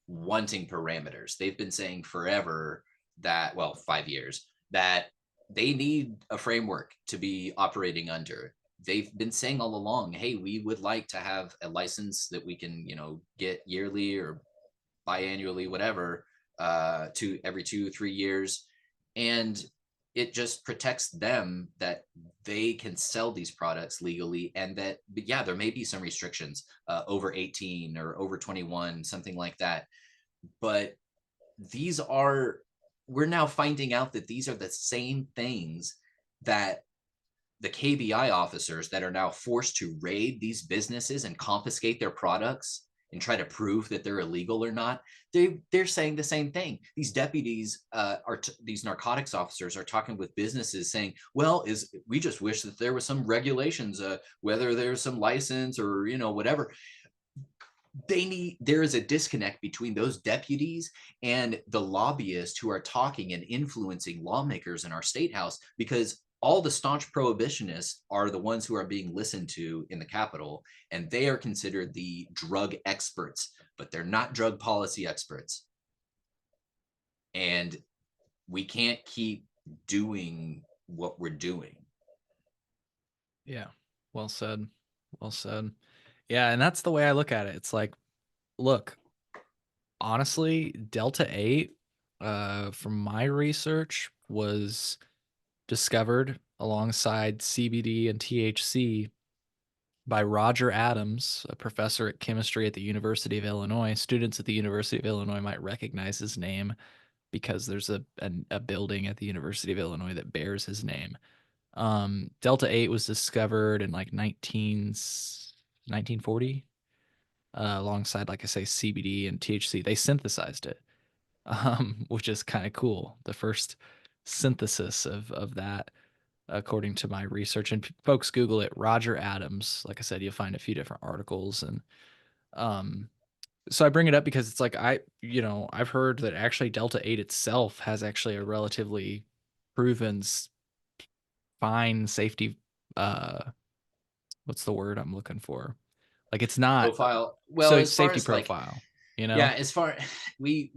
wanting parameters. They've been saying forever that, well, 5 years, that they need a framework to be operating under. They've been saying all along, hey, we would like to have a license that we can, get yearly or biannually, whatever, to every 2 3 years. And it just protects them that they can sell these products legally, and that, but yeah, there may be some restrictions, over 18 or over 21, something like that. But these are, we're now finding out that these are the same things that the KBI officers that are now forced to raid these businesses and confiscate their products and try to prove that they're illegal or not, they're saying the same thing. These deputies these narcotics officers are talking with businesses saying, well, is we just wish that there was some regulations, whether there's some license or whatever. There is a disconnect between those deputies and the lobbyists who are talking and influencing lawmakers in our state house, because all the staunch prohibitionists are the ones who are being listened to in the Capitol, and they are considered the drug experts, but they're not drug policy experts. And we can't keep doing what we're doing. Yeah. Well said. Well said. Yeah, and that's the way I look at it. It's like, look, honestly, Delta 8, from my research, was discovered alongside CBD and THC by Roger Adams, a professor at chemistry at the University of Illinois. Students at the University of Illinois might recognize his name because there's a building at the University of Illinois that bears his name. Delta 8 was discovered in like 1940, alongside, like I say, CBD and THC. They synthesized it, which is kind of cool. The first synthesis of that, according to my research. And folks, Google it, Roger Adams. Like I said, you'll find a few different articles. And um, so I bring it up because it's like I've heard that actually Delta 8 itself has actually a relatively proven fine safety. What's the word I'm looking for? Like it's not Profile. Well, so as far safety as like, profile. You yeah, know, as far we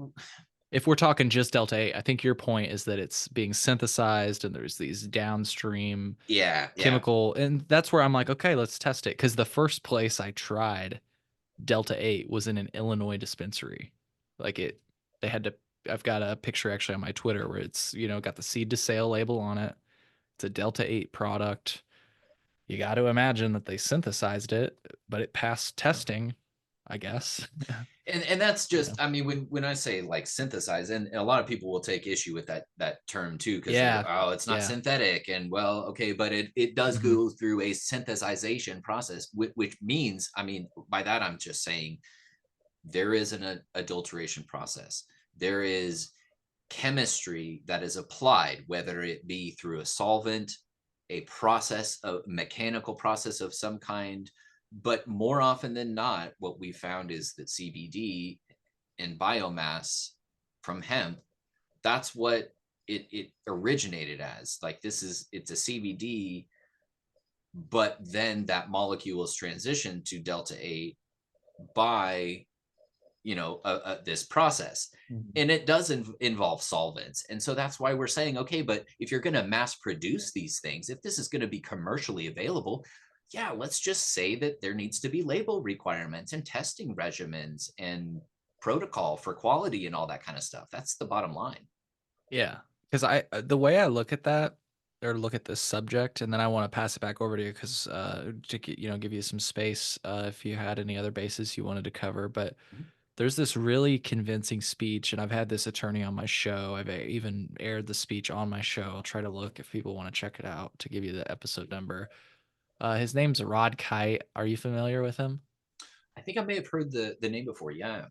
if we're talking just Delta 8, I think your point is that it's being synthesized and there's these downstream yeah. chemical, and that's where I'm like, okay, let's test it. Because the first place I tried Delta 8 was in an Illinois dispensary. Like they had to, I've got a picture actually on my Twitter where it's, got the seed to sale label on it. It's a Delta 8 product. You got to imagine that they synthesized it, but it passed testing, I guess. And that's You just, know? I mean, when I say like synthesize, and a lot of people will take issue with that term too, because they go, Yeah. oh, it's not Yeah. synthetic. And well, okay, but it does Hmm. go through a synthesization process, which means, I mean, by that I'm just saying there is an adulteration process. There is chemistry that is applied, whether it be through a solvent, a process, a mechanical process of some kind. But more often than not, what we found is that CBD and biomass from hemp, that's what it originated as. Like it's a CBD, but then that molecule is transitioned to delta 8 by this process. And it does involve solvents, and so that's why we're saying, okay, but if you're going to mass produce these things, if this is going to be commercially available, yeah, let's just say that there needs to be label requirements and testing regimens and protocol for quality and all that kind of stuff. That's the bottom line. Yeah, because the way I look at that, or look at this subject, and then I want to pass it back over to you because give you some space if you had any other bases you wanted to cover. But there's this really convincing speech, and I've had this attorney on my show. I've even aired the speech on my show. I'll try to look if people want to check it out to give you the episode number. His name's Rod Kite. Are you familiar with him? I think I may have heard the name before. Yeah.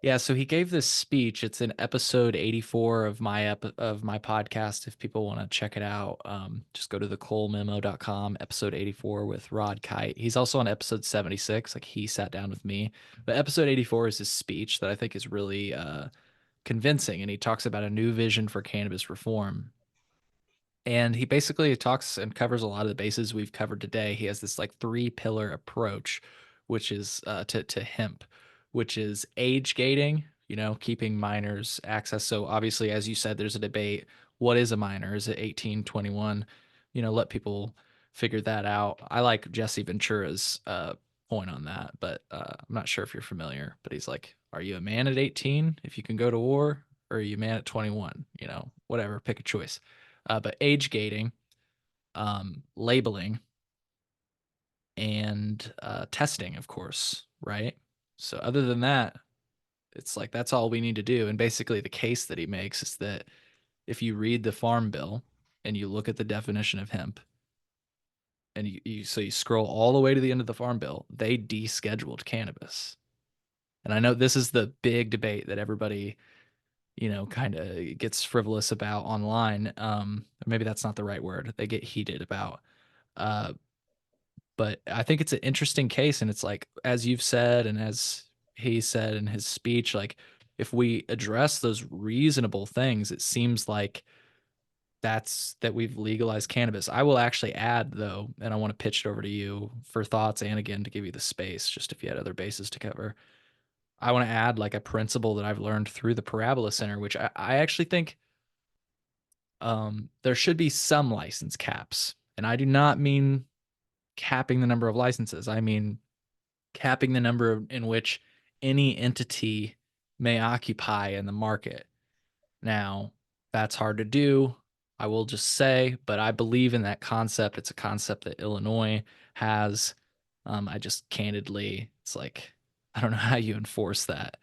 Yeah, so he gave this speech. It's in episode 84 of my podcast. If people want to check it out, just go to thecolememo.com, episode 84 with Rod Kite. He's also on episode 76. Like, he sat down with me. But episode 84 is his speech that I think is really convincing, and he talks about a new vision for cannabis reform. And he basically talks and covers a lot of the bases we've covered today. He has this like 3-pillar approach, which is to hemp, which is age gating, keeping minors access. So obviously, as you said, there's a debate. What is a minor? Is it 18, 21? Let people figure that out. I like Jesse Ventura's point on that, but I'm not sure if you're familiar. But he's like, are you a man at 18 if you can go to war, or are you a man at 21? Whatever, pick a choice. But age gating, labeling, and testing, of course, right? So other than that, it's like that's all we need to do. And basically the case that he makes is that if you read the Farm Bill and you look at the definition of hemp, and you scroll all the way to the end of the Farm Bill, they descheduled cannabis. And I know this is the big debate that everybody kind of gets frivolous about online. Or maybe that's not the right word. They get heated about. But I think it's an interesting case. And it's like, as you've said, and as he said in his speech, like, if we address those reasonable things, it seems like that we've legalized cannabis. I will actually add, though, and I want to pitch it over to you for thoughts, and again, to give you the space, just if you had other bases to cover. I want to add like a principle that I've learned through the Parabola Center, which I actually think there should be some license caps. And I do not mean capping the number of licenses. I mean capping the number in which any entity may occupy in the market. Now, that's hard to do, I will just say, but I believe in that concept. It's a concept that Illinois has. I just candidly, it's like, I don't know how you enforce that.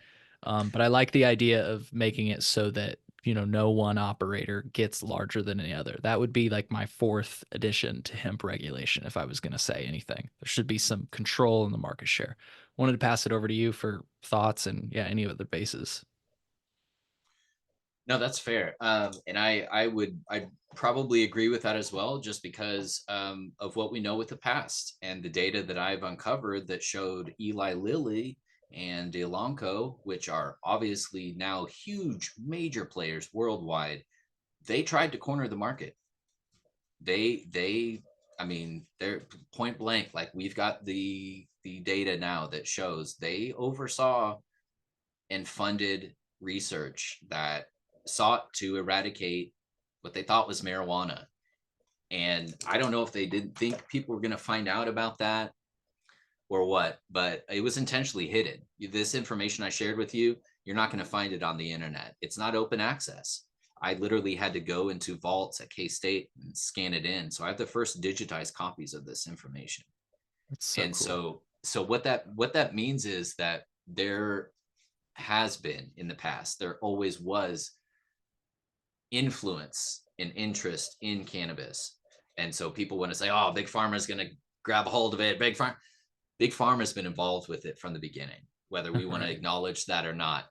But I like the idea of making it so that, no one operator gets larger than any other. That would be like my 4th addition to hemp regulation if I was going to say anything. There should be some control in the market share. Wanted to pass it over to you for thoughts and, yeah, any other bases. No, that's fair. And I'd probably agree with that as well, just because of what we know with the past and the data that I've uncovered that showed Eli Lilly and Elanco, which are obviously now huge major players worldwide. They tried to corner the market. I mean, they're point blank. Like, we've got the data now that shows they oversaw and funded research that sought to eradicate what they thought was marijuana. And I don't know if they didn't think people were going to find out about that or what, but it was intentionally hidden. This information I shared with you, you're not going to find it on the internet. It's not open access. I literally had to go into vaults at K-State and scan it in. So I have the first digitized copies of this information. That's so and cool. So what that means is that there has been in the past, there always was influence and interest in cannabis. And so people want to say, oh, Big Pharma is going to grab a hold of it. Big Pharma has been involved with it from the beginning, whether we want to acknowledge that or not.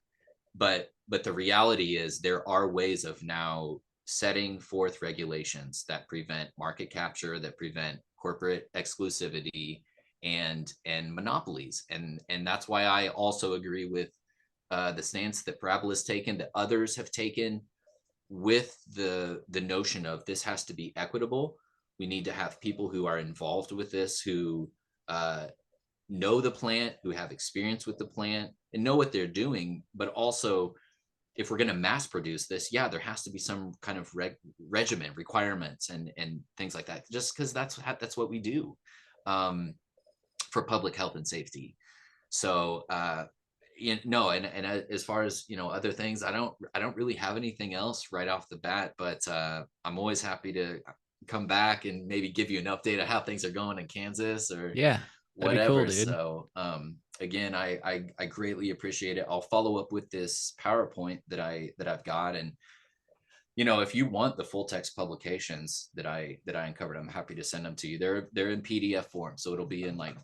but the reality is there are ways of now setting forth regulations that prevent market capture, that prevent corporate exclusivity and monopolies. And that's why I also agree with the stance that Parabola has taken, that others have taken, with the notion of this has to be equitable. We need to have people who are involved with this, who uh, know the plant, who have experience with the plant and know what they're doing. But also, if we're going to mass produce this, yeah, there has to be some kind of regimen, requirements, and things like that. Just because that's what we do um, for public health and safety. So no, and as far as other things, I don't really have anything else right off the bat. But I'm always happy to come back and maybe give you an update of how things are going in Kansas or Yeah, that'd be cool, whatever. dude. So again, I greatly appreciate it. I'll follow up with this PowerPoint that I've got, and if you want the full text publications that I uncovered, I'm happy to send them to you. They're in PDF form, so it'll be in like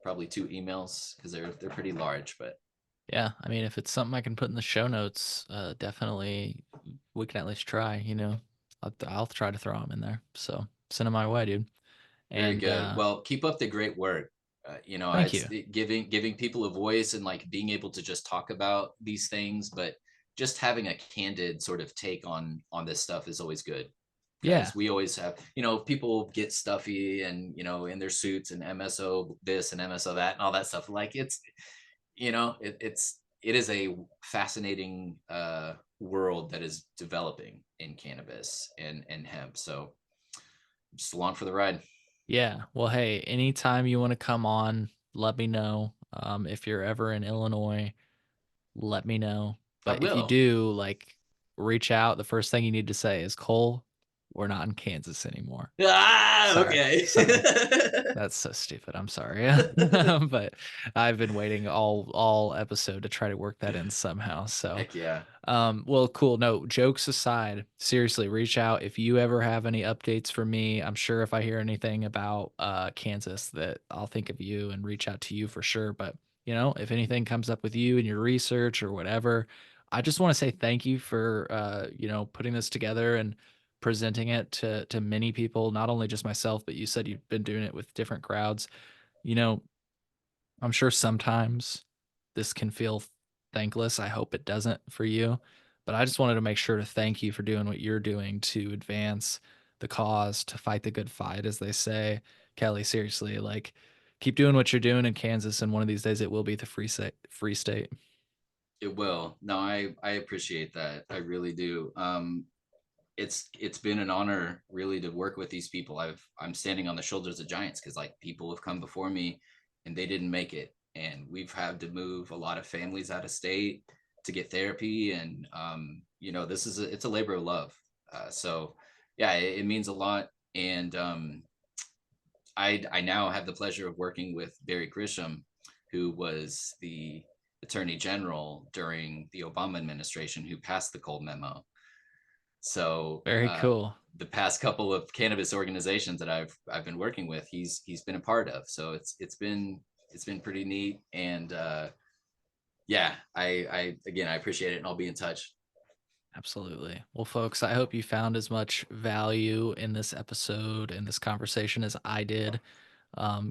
probably two emails, because they're pretty large. But Yeah, I mean, if it's something I can put in the show notes, definitely we can at least try. I'll try to throw them in there. So send them my way, dude. very And good. Well, keep up the great work. thank It's you. giving people a voice and like being able to just talk about these things, but just having a candid sort of take on this stuff is always good. Yeah, Because we always have, people get stuffy and in their suits and MSO this and MSO that and all that stuff. Like it is a fascinating world that is developing in cannabis and hemp. So just along for the ride. yeah. Well, hey, anytime you want to come on, let me know. If you're ever in Illinois, let me know. I But if you will. do, like, reach out. The first thing you need to say is, Cole, we're not in Kansas anymore. Ah, Sorry, okay. sorry. That's so stupid. I'm sorry. But I've been waiting all episode to try to work that in somehow. So, Heck yeah. well, cool. No, jokes aside, seriously, reach out if you ever have any updates for me. I'm sure if I hear anything about Kansas, that I'll think of you and reach out to you for sure. But if anything comes up with you in your research or whatever, I just want to say thank you for putting this together and presenting it to many people, not only just myself, but you said you've been doing it with different crowds. You know, I'm sure sometimes this can feel thankless. I hope it doesn't for you. But I just wanted to make sure to thank you for doing what you're doing to advance the cause, to fight the good fight, as they say. Kelly, seriously, like, keep doing what you're doing in Kansas, and one of these days it will be the free state. It will. No, I appreciate that. I really do. It's been an honor really to work with these people. I'm standing on the shoulders of giants, because like people have come before me and they didn't make it, and we've had to move a lot of families out of state to get therapy. And it's a labor of love. So yeah, it means a lot. And I now have the pleasure of working with Barry Grisham, who was the attorney general during the Obama administration, who passed the Cole memo. So Very cool. the past couple of cannabis organizations that I've been working with, he's been a part of. So it's been pretty neat. And yeah, I again, I appreciate it, and I'll be in touch. Absolutely. Well, folks, I hope you found as much value in this episode, in this conversation, as I did.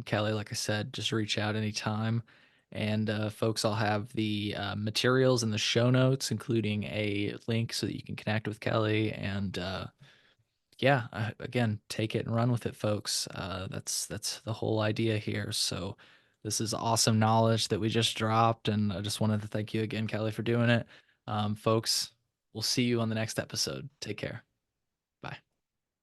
Kelly, like I said, just reach out anytime. And folks, I'll have the materials in the show notes, including a link so that you can connect with Kelly. And yeah, again, take it and run with it, folks. That's the whole idea here. So this is awesome knowledge that we just dropped, and I just wanted to thank you again, Kelly, for doing it. Folks, we'll see you on the next episode. Take care.